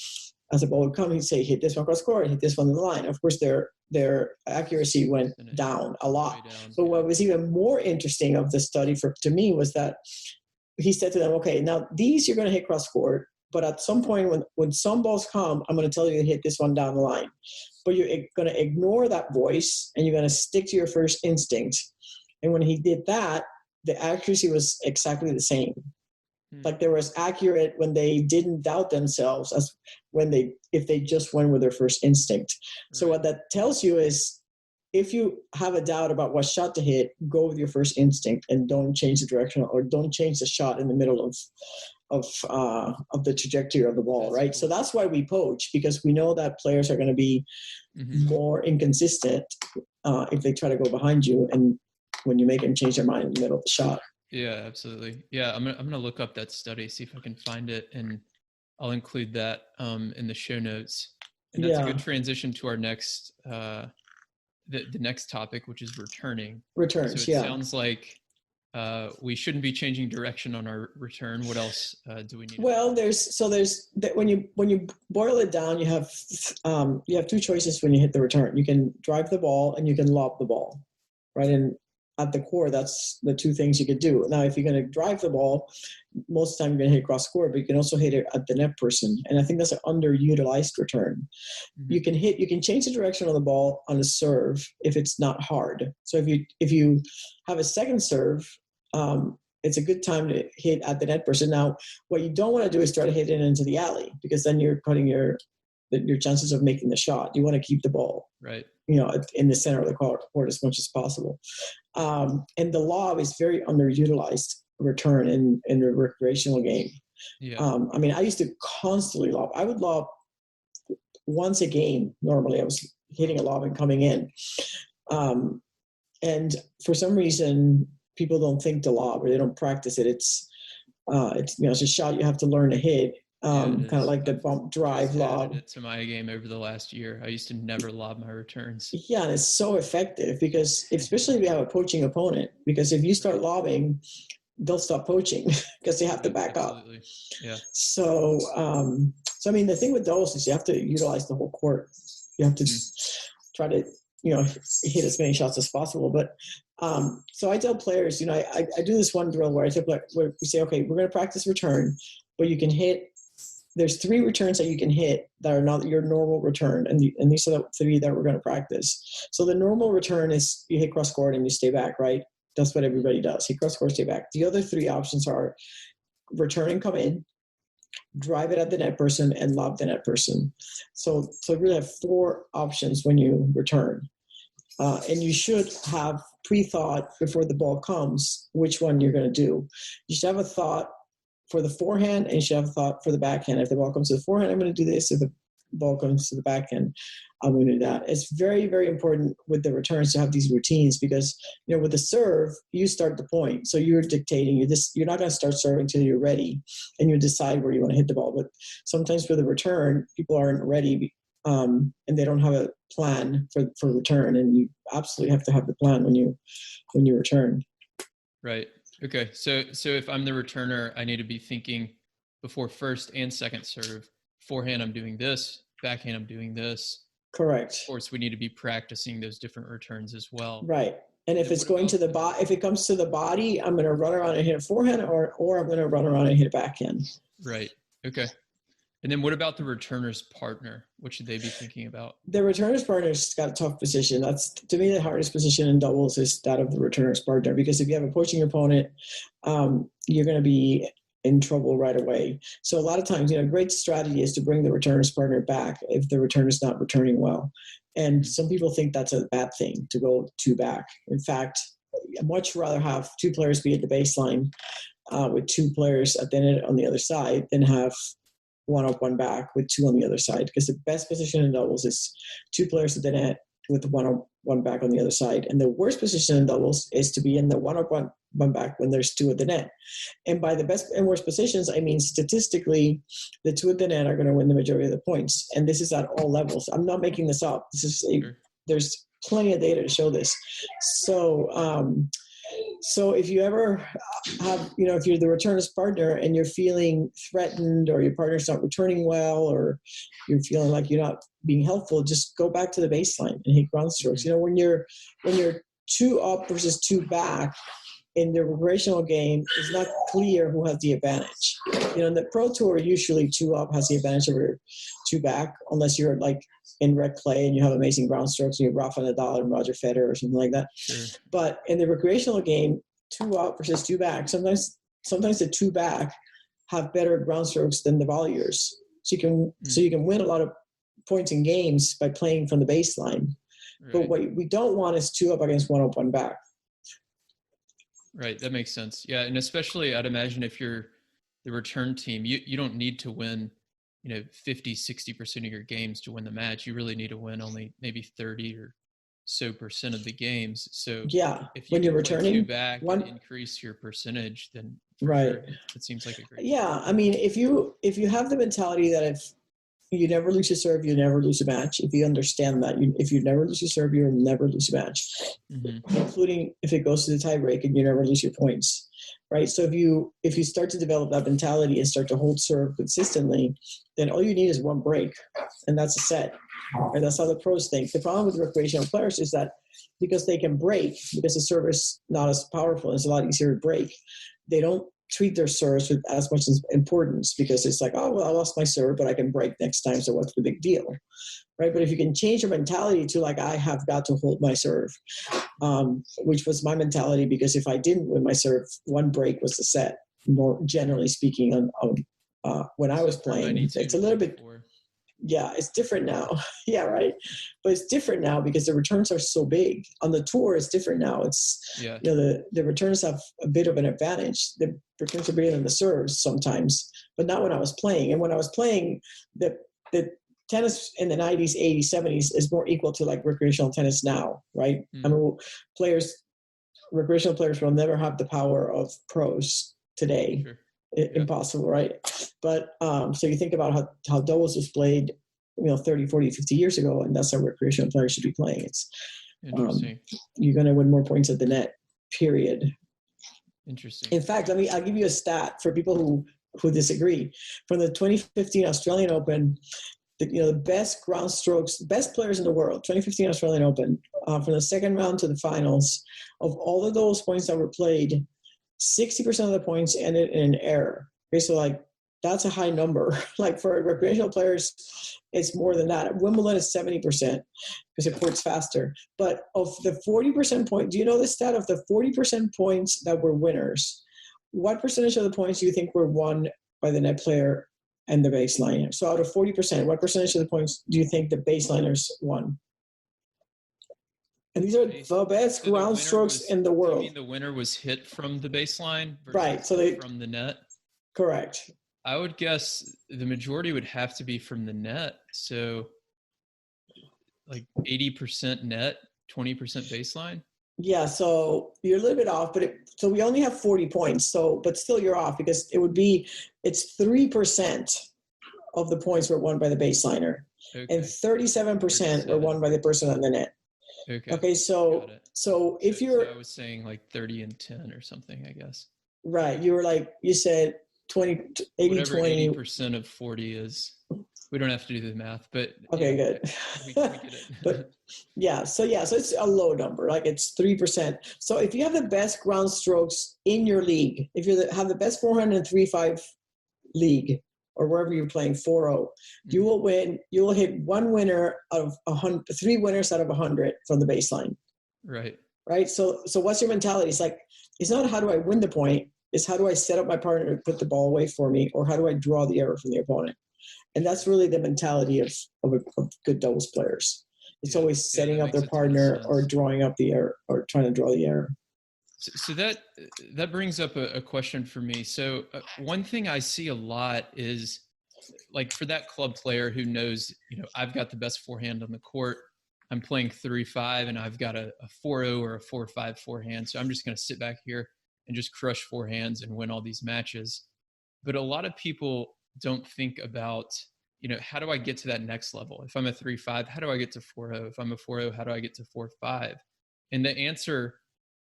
Speaker 2: as the ball would come, he'd say, hit this one cross-court, hit this one on the line. Of course, their accuracy went down a lot. But what was even more interesting of the study to me was that he said to them, okay, now these you're going to hit cross court, but at some point when some balls come, I'm going to tell you to hit this one down the line. But you're going to ignore that voice and you're going to stick to your first instinct. And when he did that, the accuracy was exactly the same. Like they were as accurate when they didn't doubt themselves as if they just went with their first instinct. So what that tells you is, if you have a doubt about what shot to hit, go with your first instinct and don't change the direction or don't change the shot in the middle of the trajectory of the ball, right? So that's why we poach, because we know that players are going to be more inconsistent if they try to go behind you and when you make them change their mind in the middle of the shot.
Speaker 1: Yeah, absolutely. Yeah, I'm gonna look up that study, see if I can find it, and I'll include that in the show notes. And that's a good transition to our next the next topic, which is returning.
Speaker 2: Returns,
Speaker 1: so it sounds like we shouldn't be changing direction on our return. What else do we need?
Speaker 2: Well, when you boil it down, you have two choices when you hit the return. You can drive the ball and you can lob the ball, right? And at the core, that's the two things you could do. Now, if you're going to drive the ball, most of the time you're going to hit cross court, but you can also hit it at the net person. And I think that's an underutilized return. You can change the direction of the ball on a serve if it's not hard. So if you have a second serve, it's a good time to hit at the net person. Now, what you don't want to do is try to hit it into the alley, because then you're cutting your chances of making the shot. You want to keep the ball in the center of the court as much as possible. And the lob is very underutilized return in the recreational game. I used to constantly lob. I would lob once a game. Normally I was hitting a lob and coming in. And for some reason, people don't think to lob, or they don't practice it. It's a shot you have to learn to hit. Kind of like the bump drive lob.
Speaker 1: It to my game over the last year. I used to never lob my returns.
Speaker 2: Yeah, and it's so effective because, especially if you have a poaching opponent, because if you start lobbing, they'll stop poaching because they have to back up.
Speaker 1: Yeah.
Speaker 2: So, the thing with those is you have to utilize the whole court. You have to try to, hit as many shots as possible. But so I tell players, I do this one drill where where we say, okay, we're going to practice return, but you can hit. There's 3 returns that you can hit that are not your normal return, and these are the 3 that we're going to practice. So the normal return is you hit cross court and you stay back, right? That's what everybody does. Hit cross court, stay back. The other 3 options are return and come in, drive it at the net person, and lob the net person. So you really have 4 options when you return. And you should have pre-thought before the ball comes which one you're going to do. You should have a thought for the forehand, and you should have a thought for the backhand. If the ball comes to the forehand, I'm going to do this. If the ball comes to the backhand, I'm going to do that. It's very, very important with the returns to have these routines, because with the serve, you start the point. So you're dictating. You're not going to start serving until you're ready, and you decide where you want to hit the ball. But sometimes for the return, people aren't ready, and they don't have a plan for return. And you absolutely have to have the plan when you return.
Speaker 1: Right. Okay. So if I'm the returner, I need to be thinking before first and second serve. Forehand, I'm doing this. backhand, I'm doing this.
Speaker 2: Correct.
Speaker 1: Of course, we need to be practicing those different returns as well.
Speaker 2: Right. And if it's going to the body, if it comes to the body, I'm going to run around and hit a forehand, or I'm going to run around and hit a backhand.
Speaker 1: Right. Okay. And then what about the returner's partner? What should they be thinking about?
Speaker 2: The returner's partner's got a tough position. That's, to me, the hardest position in doubles is that of the returner's partner, because if you have a poaching opponent, you're going to be in trouble right away. So a lot of times, a great strategy is to bring the returner's partner back if the returner's not returning well. And some people think that's a bad thing to go two back. In fact, I'd much rather have two players be at the baseline with two players at the net on the other side than have one up, one back with two on the other side, because the best position in doubles is two players at the net with one up, one back on the other side. And the worst position in doubles is to be in the one up, one back when there's two at the net. And by the best and worst positions, I mean statistically, the two at the net are going to win the majority of the points. And this is at all levels. I'm not making this up. This is there's plenty of data to show this. So if you ever have, if you're the returner's partner and you're feeling threatened, or your partner's not returning well, or you're feeling like you're not being helpful, just go back to the baseline and hit ground strokes. When you're two up versus two back in the recreational game, it's not clear who has the advantage. In the pro tour, usually two up has the advantage over two back, unless you're like in red clay and you have amazing ground strokes and you're Rafa Nadal and Roger Federer or something like that.
Speaker 1: Sure.
Speaker 2: But in the recreational game, two up versus two back, sometimes the two back have better ground strokes than the volleyers. So you can win a lot of points in games by playing from the baseline. Right. But what we don't want is two up against one up, one back.
Speaker 1: Right. That makes sense. Yeah. And especially I'd imagine if you're the return team, you don't need to win, 50, 60% of your games to win the match. You really need to win only maybe 30 or so percent of the games. So
Speaker 2: yeah,
Speaker 1: if you
Speaker 2: when you're returning
Speaker 1: two back and increase your percentage, then
Speaker 2: right.
Speaker 1: Sure, it seems like a great
Speaker 2: Yeah. I mean, if you have the mentality that if you never lose a serve, you never lose a match. If you understand that, if you never lose a serve, you'll never lose a match, including if it goes to the tiebreak and you never lose your points, right? So if you start to develop that mentality and start to hold serve consistently, then all you need is one break, and that's a set. And that's how the pros think. The problem with recreational players is that because they can break, because the serve is not as powerful, it's a lot easier to break, they don't treat their serves with as much importance, because it's like, oh, well, I lost my serve, but I can break next time, so what's the big deal, right? But if you can change your mentality to like, I have got to hold my serve, which was my mentality, because if I didn't win my serve, one break was the set, more generally speaking, when I was playing. It's a little bit... Yeah, it's different now. Yeah, right. But it's different now because the returns are so big. On the tour, it's different now. It's the returns have a bit of an advantage. The returns are bigger than the serves sometimes, but not when I was playing. And when I was playing, the tennis in the 90s, 80s, 70s is more equal to like recreational tennis now, right? I mean, recreational players will never have the power of pros today.
Speaker 1: Sure.
Speaker 2: Impossible, right? But so you think about how doubles was played 30, 40, 50 years ago, and that's how recreational players should be playing. It's
Speaker 1: interesting.
Speaker 2: You're going to win more points at the net, period.
Speaker 1: Interesting.
Speaker 2: In fact, I'll give you a stat for people who disagree. From the 2015 Australian Open, the best ground strokes, best players in the world, 2015 Australian Open, from the second round to the finals, of all of those points that were played, 60% of the points ended in an error. Okay, so like that's a high number. Like for recreational players, it's more than that. At Wimbledon is 70% because it ports faster. But of the 40% point, do you know the stat of the 40% points that were winners? What percentage of the points do you think were won by the net player and the baseliner? So out of 40%, what percentage of the points do you think the baseliners won? And these are the best ground strokes in the world.
Speaker 1: You mean the winner was hit from the baseline versus
Speaker 2: right, so
Speaker 1: from the net?
Speaker 2: Correct.
Speaker 1: I would guess the majority would have to be from the net. So like 80% net, 20% baseline?
Speaker 2: Yeah, so you're a little bit off, but so we only have 40 points. But still you're off, because it's 3% of the points were won by the baseliner. Okay. And 37% were won by the person on the net. Okay, so if you're...
Speaker 1: So I was saying like 30 and 10 or something, I guess.
Speaker 2: Right. You said 20, 80,
Speaker 1: whatever
Speaker 2: 20.
Speaker 1: 80% of 40 is. We don't have to do the math, but
Speaker 2: Okay,
Speaker 1: yeah,
Speaker 2: good.
Speaker 1: we get it.
Speaker 2: But so it's a low number, like it's 3%. So if you have the best ground strokes in your league, if you have the best forehand in 3-5 league or wherever you're playing 4-0, you will win. You will hit one winner out of 100, 3 winners out of 100 from the baseline. Right. So what's your mentality? It's like, it's not how do I win the point. It's how do I set up my partner to put the ball away for me, or how do I draw the error from the opponent? And that's really the mentality of good doubles players. It's always setting up their partner or drawing up the error or trying to draw the error.
Speaker 1: So that brings up a question for me. So one thing I see a lot is, like, for that club player who knows, I've got the best forehand on the court. I'm playing 3-5 and I've got a 4-0 or a 4-5 forehand. So I'm just going to sit back here and just crush forehands and win all these matches. But a lot of people don't think about, how do I get to that next level? If I'm a 3-5, how do I get to 4-0? If I'm a 4-0, how do I get to 4-5? And the answer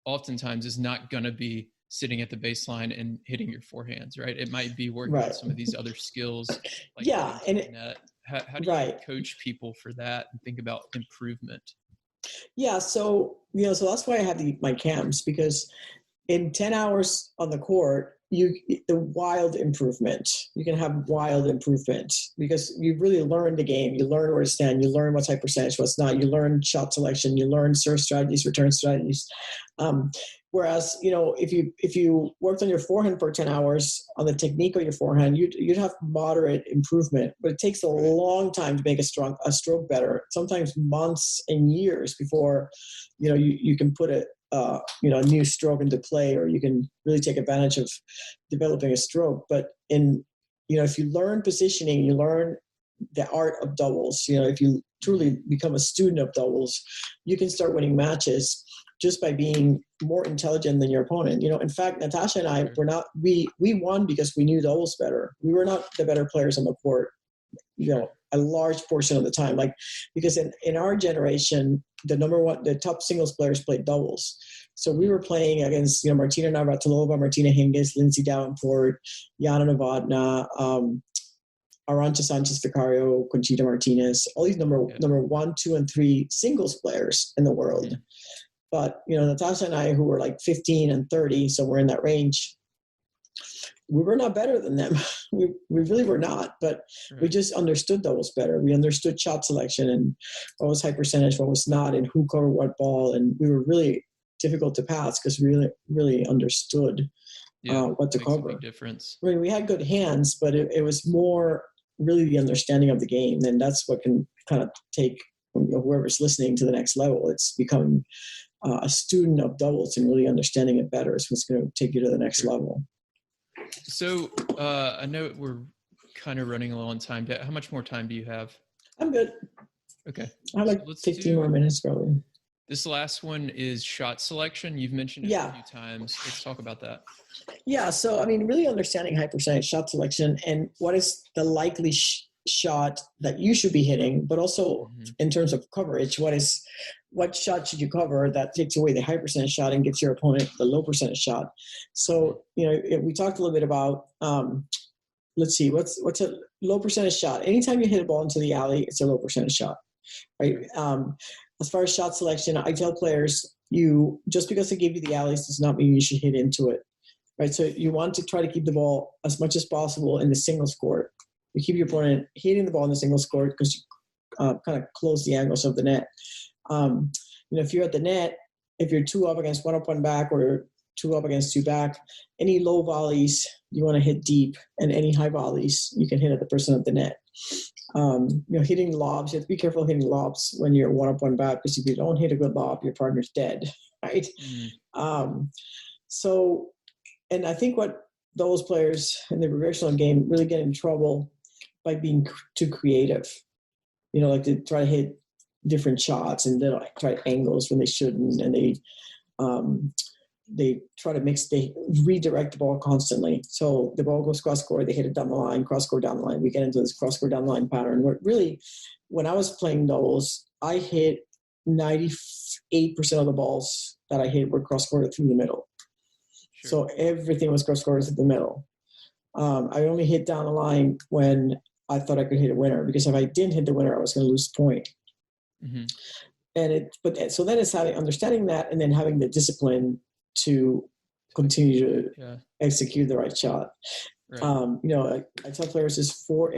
Speaker 1: oftentimes is not going to be sitting at the baseline and hitting your forehands, right? It might be working on some of these other skills. Like net. How do you coach people for that and think about improvement?
Speaker 2: Yeah. So, so that's why I have my camps, because in 10 hours on the court, the wild improvement. You can have wild improvement because you really learn the game. You learn where to stand. You learn what's high percentage, what's not. You learn shot selection. You learn serve strategies, return strategies. Whereas, if you worked on your forehand for 10 hours on the technique of your forehand, you'd have moderate improvement. But it takes a long time to make a stroke better. Sometimes months and years before, you can put a new stroke into play, or you can really take advantage of developing a stroke. But if you learn positioning, you learn the art of doubles. If you truly become a student of doubles, you can start winning matches just by being more intelligent than your opponent. In fact, Natasha and I we won because we knew doubles better. We were not the better players on the court, a large portion of the time, because in our generation, the top singles players played doubles. So we were playing against, Martina Navratilova, Martina Hingis, Lindsay Davenport, Yana Novotna, Arantxa Sanchez Vicario, Conchita Martinez, all these number 1, 2, and 3 singles players in the world. Mm-hmm. But, Natasha and I, who were like 15 and 30, so we're in that range, we were not better than them. We really were not, but we just understood those better. We understood shot selection and what was high percentage, what was not, and who covered what ball. And we were really difficult to pass because we really, really understood what to cover.
Speaker 1: A big difference.
Speaker 2: I mean, we had good hands, but it was more really the understanding of the game. And that's what can kind of take whoever's listening to the next level. It's becoming a student of doubles and really understanding it better is what's going to take you to the next level.
Speaker 1: So I know we're kind of running low on time. How much more time do you have?
Speaker 2: I'm good.
Speaker 1: Okay.
Speaker 2: I have 15 more minutes probably.
Speaker 1: This last one is shot selection. You've mentioned it a few times. Let's talk about that.
Speaker 2: Yeah. So, really understanding high percentage shot selection and what is the likely shot that you should be hitting, but also in terms of coverage, what shot should you cover that takes away the high percentage shot and gets your opponent the low percentage shot. So, we talked a little bit about, let's see, what's a low percentage shot? Anytime you hit a ball into the alley, it's a low percentage shot, right? As far as shot selection, I tell players, just because they give you the alleys does not mean you should hit into it, right? So you want to try to keep the ball as much as possible in the singles court. You keep your opponent hitting the ball in the singles court because you kind of close the angles of the net. If you're at the net, if you're 2 up against 1 up, 1 back, or 2 up against 2 back, any low volleys you want to hit deep, and any high volleys you can hit at the person at the net. Hitting lobs, you have to be careful hitting lobs when you're 1 up, 1 back, because if you don't hit a good lob, your partner's dead, right? And I think what those players in the recreational game really get in trouble by being too creative, like to try to hit different shots and then try angles when they shouldn't, and they try to they redirect the ball constantly. So the ball goes cross court, they hit it down the line, cross court down the line. We get into this cross court down the line pattern. Where really, when I was playing doubles, I hit 98% of the balls that I hit were cross court through the middle. Sure. So everything was cross court through the middle. I only hit down the line when I thought I could hit a winner, because if I didn't hit the winner, I was going to lose the point.
Speaker 1: Mm-hmm.
Speaker 2: So then it's understanding that, and then having the discipline to continue to execute the right shot. Right. I tell players there's four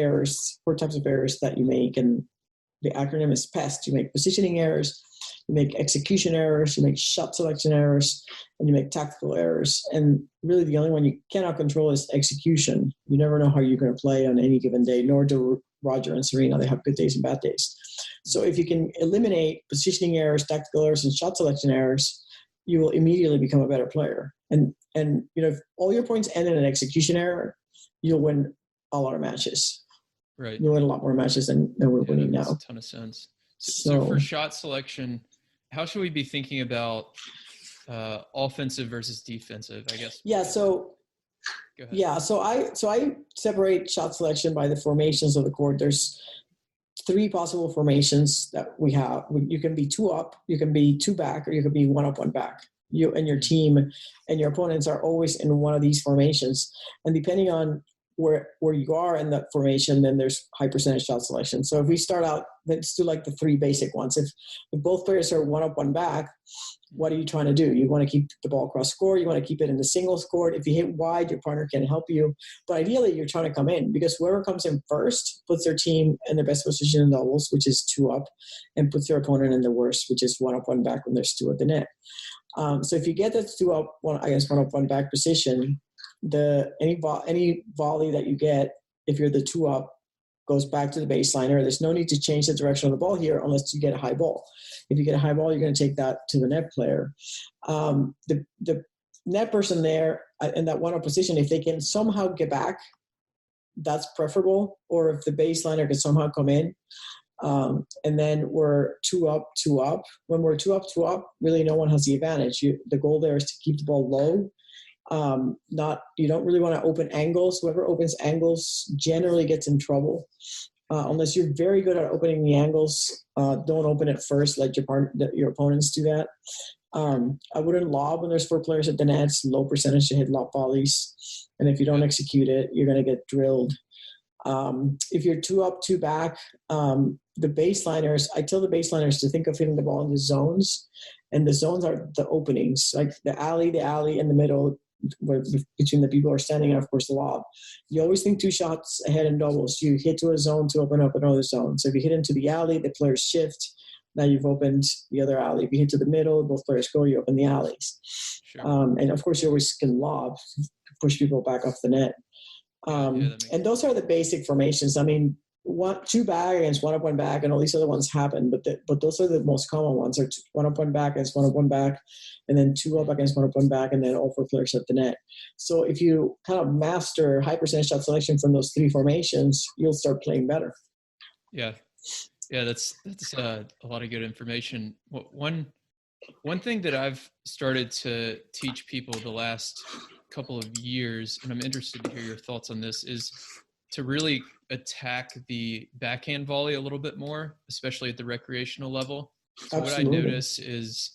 Speaker 2: types of errors that you make, and the acronym is PEST. You make positioning errors, you make execution errors, you make shot selection errors, and you make tactical errors. And really the only one you cannot control is execution. You never know how you're going to play on any given day, nor do Roger and Serena. They have good days and bad days. So if you can eliminate positioning errors, tactical errors, and shot selection errors, you will immediately become a better player. And if all your points end in an execution error, you'll win a lot of matches.
Speaker 1: Right.
Speaker 2: You'll win a lot more matches than we're winning now.
Speaker 1: That makes a ton of sense. So for shot selection, how should we be thinking about offensive versus defensive, I guess?
Speaker 2: Yeah. So I separate shot selection by the formations of the court. There's three possible formations that we have. You can be 2 up, you can be 2 back, or you can be 1 up, 1 back. You and your team and your opponents are always in one of these formations. And depending on where you are in that formation, then there's high percentage shot selection. So if we start out, let's do like the 3 basic ones. If both players are 1 up, 1 back, what are you trying to do? You want to keep the ball cross court. You want to keep it in the singles court. If you hit wide, your partner can help you. But ideally, you're trying to come in, because whoever comes in first puts their team in their best position in doubles, which is 2 up, and puts their opponent in the worst, which is 1 up, 1 back when there's 2 at the net. So if you get that 2 up, 1 up, 1 back position, any volley that you get, if you're the 2 up, goes back to the baseliner. There's no need to change the direction of the ball here unless you get a high ball. If you get a high ball, you're going to take that to the net player. The net person there in that 1 up position, if they can somehow get back, that's preferable. Or if the baseliner can somehow come in, and then we're 2 up, 2 up. When we're 2 up, 2 up, really no one has the advantage. The goal there is to keep the ball low. You don't really want to open angles. Whoever opens angles generally gets in trouble. Unless you're very good at opening the angles, don't open it first. Let your opponents do that. I wouldn't lob when there's 4 players at the net. It's low percentage to hit lob volleys. And if you don't execute it, you're going to get drilled. If you're 2 up, 2 back, the baseliners, I tell the baseliners to think of hitting the ball in the zones. And the zones are the openings, like the alley in the middle, where between the people who are standing, and of course the lob. You always think 2 shots ahead in doubles. You hit to a zone to open up another zone. So if you hit into the alley, the players shift. Now you've opened the other alley. If you hit to the middle, both players go, you open the alleys. Sure. And of course you always can lob to push people back off the net. And those are the basic formations. I mean, 2 back against 1 up, 1 back, and all these other ones happen, but those are the most common ones. Are 1 up, 1 back against 1 up, 1 back, and then 2 up against 1 up, 1 back, and then all 4 players at the net. So if you kind of master high percentage shot selection from those 3 formations, you'll start playing better.
Speaker 1: Yeah, that's a lot of good information. One thing that I've started to teach people the last couple of years, and I'm interested to hear your thoughts on this, is to really attack the backhand volley a little bit more, especially at the recreational level. So Absolutely. What I notice is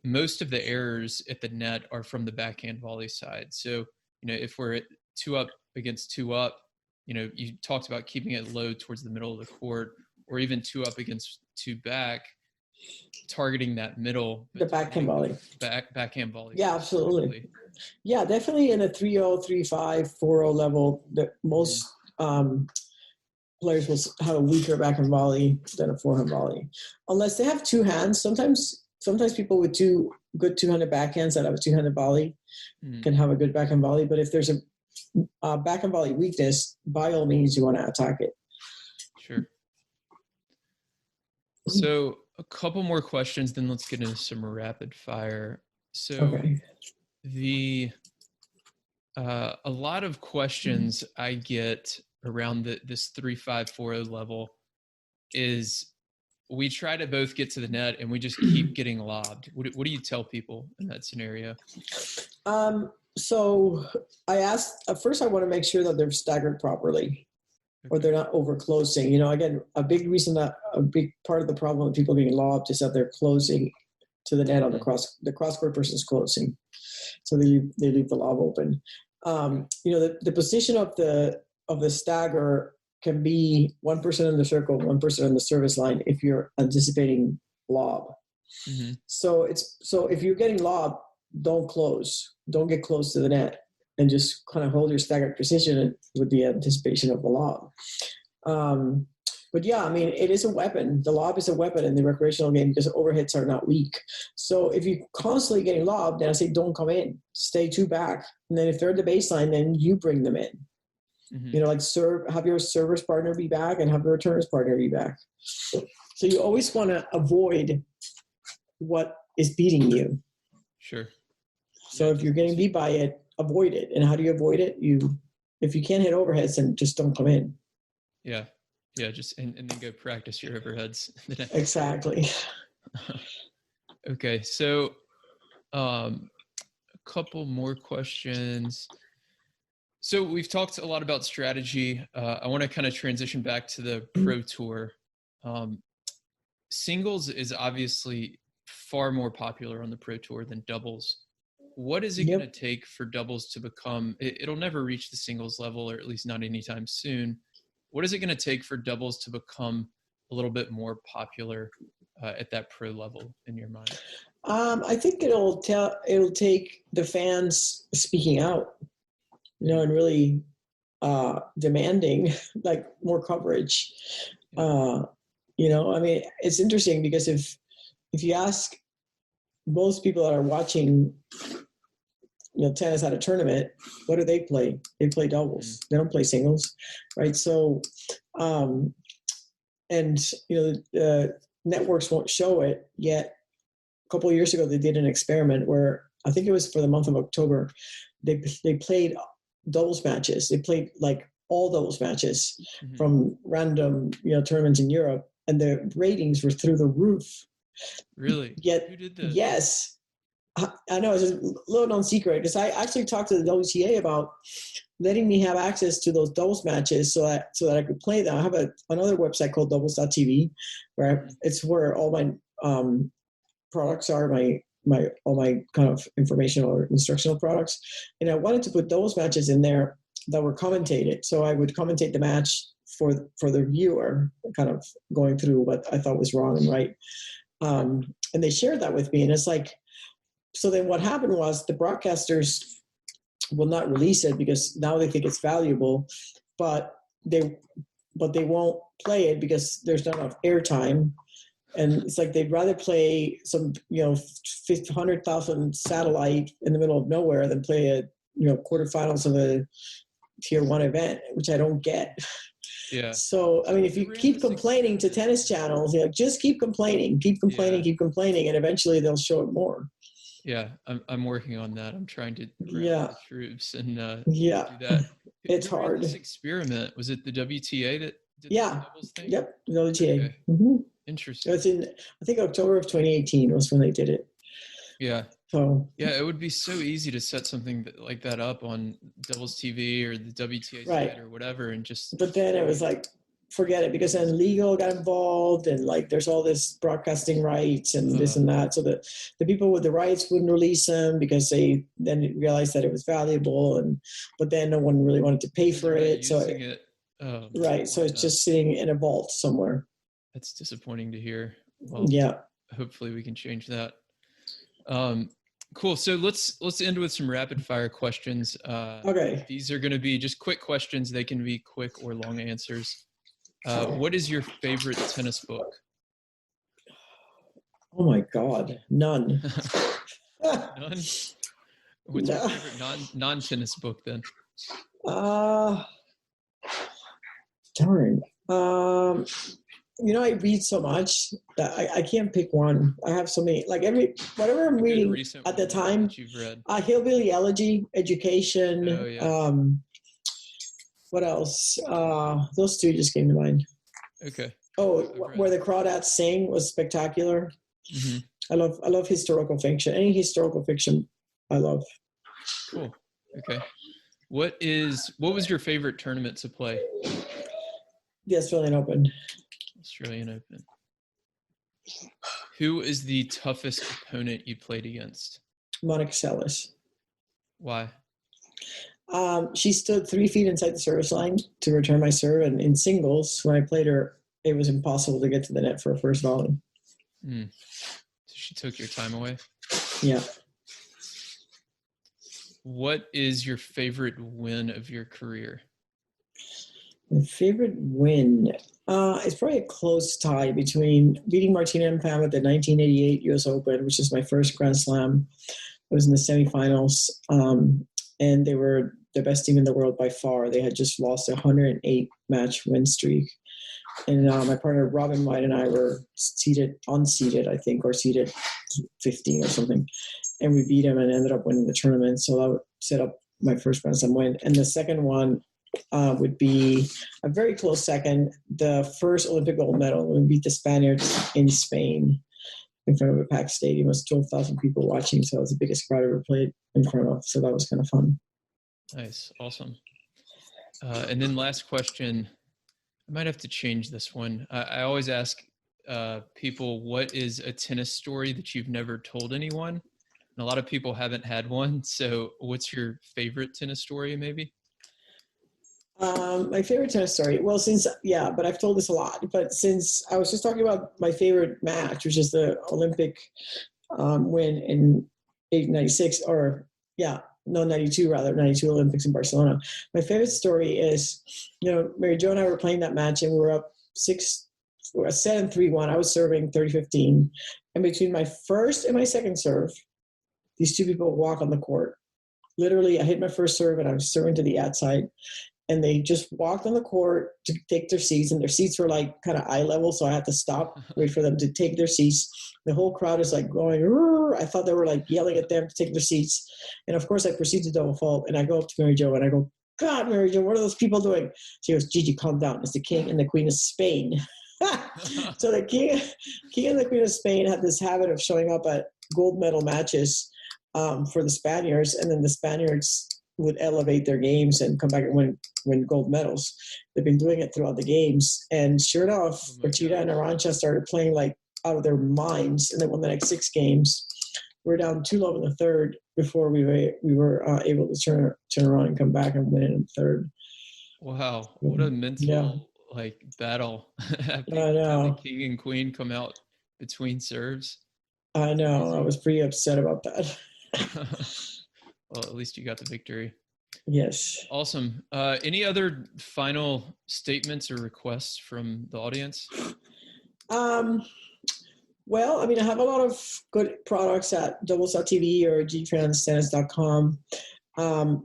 Speaker 1: most of the errors at the net are from the backhand volley side. So, if we're at 2 up against 2 up, you talked about keeping it low towards the middle of the court, or even 2 up against 2 back, targeting that middle.
Speaker 2: The backhand volley.
Speaker 1: Backhand volley.
Speaker 2: Yeah, absolutely. Yeah, definitely in a 3-0, 3-5, 4-0 level, the most players will have a weaker backhand volley than a forehand volley. Unless they have 2 hands. Sometimes people with 2 good 2-handed backhands that have a 2-handed volley can have a good backhand volley. But if there's a backhand volley weakness, by all means, you want to attack it.
Speaker 1: Sure. So a couple more questions, then let's get into some rapid fire. So a lot of questions I get around this 3-5-4-0 level is we try to both get to the net and we just keep getting lobbed. What do you tell people in that scenario?
Speaker 2: So I asked, first I want to make sure that they're staggered properly. Or they're not over closing. Again, a big part of the problem with people getting lobbed is that they're closing to the net on the cross court person's closing. So they leave the lob open. The position of the stagger can be one person in the circle, one person in the service line if you're anticipating lob.
Speaker 1: Mm-hmm.
Speaker 2: So if you're getting lob, don't get close to the net, and just kind of hold your staggered position with the anticipation of the lob. But yeah, I mean, it is a weapon. The lob is a weapon in the recreational game because overhits are not weak. So if you're constantly getting lobbed, then I say don't come in, stay two back, and then if they're at the baseline, then you bring them in.
Speaker 1: Mm-hmm.
Speaker 2: Like have your server's partner be back and have the returner's partner be back. So you always want to avoid what is beating you.
Speaker 1: Sure.
Speaker 2: So if you're getting beat by it, avoid it. And how do you avoid it? If you can't hit overheads, then just don't come in.
Speaker 1: Yeah. Yeah. Just, and then go practice your overheads.
Speaker 2: Exactly.
Speaker 1: Okay. So, a couple more questions. So we've talked a lot about strategy. I want to kind of transition back to the pro tour. Singles is obviously far more popular on the pro tour than doubles. What is it going to take for doubles to become, it'll never reach the singles level, or at least not anytime soon. What is it going to take for doubles to become a little bit more popular at that pro level in your mind?
Speaker 2: I think it'll take the fans speaking out, and really demanding like more coverage. I mean, it's interesting because if you ask most people that are watching, tennis at a tournament, what do they play? They play doubles. They don't play singles, right? So, networks won't show it yet. A couple of years ago, they did an experiment where I think it was for the month of October. They played doubles matches. They played like all doubles matches from random tournaments in Europe, and the ratings were through the roof.
Speaker 1: Really?
Speaker 2: Yet,
Speaker 1: who did this?
Speaker 2: Yes. I know, it's a little known secret because I actually talked to the WTA about letting me have access to those doubles matches so that I could play them. I have another website called doubles.tv where it's where all my products are, all my kind of informational or instructional products. And I wanted to put doubles matches in there that were commentated. So I would commentate the match for the viewer, kind of going through what I thought was wrong and right. And they shared that with me, and it's like, so then what happened was the broadcasters will not release it because now they think it's valuable, but they won't play it because there's not enough airtime. And it's like they'd rather play some 100,000 satellite in the middle of nowhere than play a quarterfinals of a tier 1 event, which I don't get.
Speaker 1: Yeah.
Speaker 2: So, I mean, if you keep complaining to tennis channels, just keep complaining, keep complaining, and eventually they'll show it more.
Speaker 1: Yeah, I'm working on that. I'm trying to
Speaker 2: rally
Speaker 1: the troops and do
Speaker 2: that. It's hard.
Speaker 1: This experiment, was it the WTA that did the doubles thing?
Speaker 2: Yep, the WTA.
Speaker 1: Okay.
Speaker 2: Mm-hmm.
Speaker 1: Interesting.
Speaker 2: It's in, I think, October of 2018 was when they did it.
Speaker 1: Yeah.
Speaker 2: So
Speaker 1: yeah, it would be so easy to set something like that up on Doubles TV or the WTA site or whatever, and just.
Speaker 2: But then it was like, forget it, because then legal got involved, and like there's all this broadcasting rights and this and that. So the people with the rights wouldn't release them because they then realized that it was valuable, but then no one really wanted to pay for it. So so it's just sitting in a vault somewhere.
Speaker 1: That's disappointing to hear. Well, hopefully we can change that. Cool. So let's end with some rapid fire questions.
Speaker 2: Okay.
Speaker 1: These are going to be just quick questions. They can be quick or long answers. What is your favorite tennis book?
Speaker 2: Oh my God, none.
Speaker 1: None? What's your favorite non-tennis book then?
Speaker 2: Darn. I read so much that I can't pick one. I have so many, like whatever I'm reading at the time.
Speaker 1: You've read.
Speaker 2: Hillbilly Elegy, Education.
Speaker 1: Oh, yeah.
Speaker 2: What else? Those two just came to mind.
Speaker 1: Okay.
Speaker 2: Oh, Where the Crawdads Sing was spectacular.
Speaker 1: Mm-hmm.
Speaker 2: I love historical fiction. Any historical fiction, I love.
Speaker 1: Cool. Okay. What was your favorite tournament to play?
Speaker 2: The Australian Open.
Speaker 1: Australian Open. Who is the toughest opponent you played against?
Speaker 2: Monica Seles.
Speaker 1: Why?
Speaker 2: She stood 3 feet inside the service line to return my serve, and in singles, when I played her, it was impossible to get to the net for a first volley.
Speaker 1: So she took your time away?
Speaker 2: Yeah.
Speaker 1: What is your favorite win of your career?
Speaker 2: My favorite win? It's probably a close tie between beating Martina and Pam at the 1988 US Open, which is my first Grand Slam. It was in the semifinals, and they were the best team in the world by far. They had just lost a 108 match win streak. And my partner Robin White and I were unseated, I think, or seated 15 or something. And we beat them and ended up winning the tournament. So that would set up my first Grand Slam win. And the second one would be a very close second, the first Olympic gold medal when we beat the Spaniards in Spain in front of a packed stadium. It was 12,000 people watching, so it was the biggest crowd I ever played in front of. So that was kind of fun.
Speaker 1: Nice. Awesome. And then last question, I might have to change this one. I always ask people, what is a tennis story that you've never told anyone? And a lot of people haven't had one. So what's your favorite tennis story maybe?
Speaker 2: My favorite tennis story. Well, but I've told this a lot. But since I was just talking about my favorite match, which is the Olympic win in 96, 92 rather, 92 Olympics in Barcelona. My favorite story is, Mary Jo and I were playing that match, and we were up 7-3-1. I was serving 30-15, and between my first and my second serve, these two people walk on the court. Literally, I hit my first serve, and I was serving to the outside. And they just walked on the court to take their seats, and their seats were like kind of eye level, so I had to stop, wait for them to take their seats. The whole crowd is like going, "Rrr." I thought they were like yelling at them to take their seats. And of course I proceed to double fault, and I go up to Mary Jo and I go, "God, Mary Jo, what are those people doing?" She goes, "Gigi, calm down. It's the king and the queen of Spain." So the king and the queen of Spain had this habit of showing up at gold medal matches for the Spaniards, and then the Spaniards would elevate their games and come back and win gold medals. They've been doing it throughout the games. And sure enough, Rachida and Arantxa started playing like out of their minds, and they won the next 6 games. We're down 2-0 in the third before we were able to turn around and come back and win it in the third.
Speaker 1: Wow, what a mental battle. I know. The king and queen come out between serves.
Speaker 2: I know. I was pretty upset about that.
Speaker 1: Well, at least you got the victory.
Speaker 2: Yes.
Speaker 1: Awesome. Any other final statements or requests from the audience?
Speaker 2: Well, I have a lot of good products at doubles.tv or gfranstennis.com.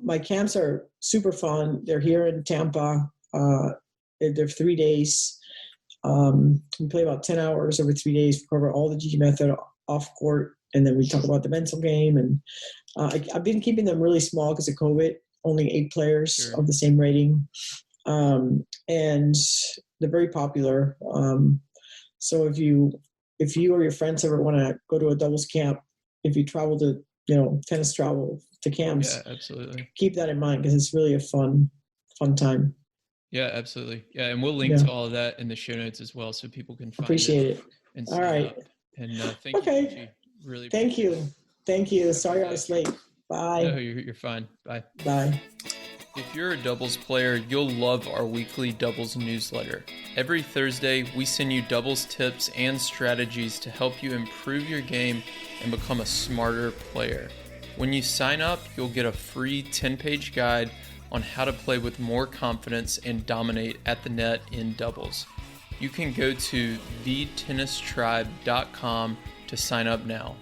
Speaker 2: My camps are super fun. They're here in Tampa. They're 3 days. We play about 10 hours over 3 days. We cover all the Gigi method off court, and then we talk about the mental game. And I've been keeping them really small because of COVID, only 8 players of the same rating. And they're very popular. So if you or your friends ever want to go to a doubles camp, if you travel to, tennis travel to camps,
Speaker 1: yeah, absolutely,
Speaker 2: keep that in mind because it's really a fun time.
Speaker 1: Yeah, absolutely. Yeah, and we'll link to all of that in the show notes as well, so people can find
Speaker 2: appreciate it.
Speaker 1: And
Speaker 2: all right.
Speaker 1: up. And thank you, Gigi. Really.
Speaker 2: Thank you. Sorry I was late. Bye.
Speaker 1: No, you're fine. Bye.
Speaker 2: Bye.
Speaker 1: If you're a doubles player, you'll love our weekly doubles newsletter. Every Thursday, we send you doubles tips and strategies to help you improve your game and become a smarter player. When you sign up, you'll get a free 10-page guide on how to play with more confidence and dominate at the net in doubles. You can go to thetennistribe.com to sign up now.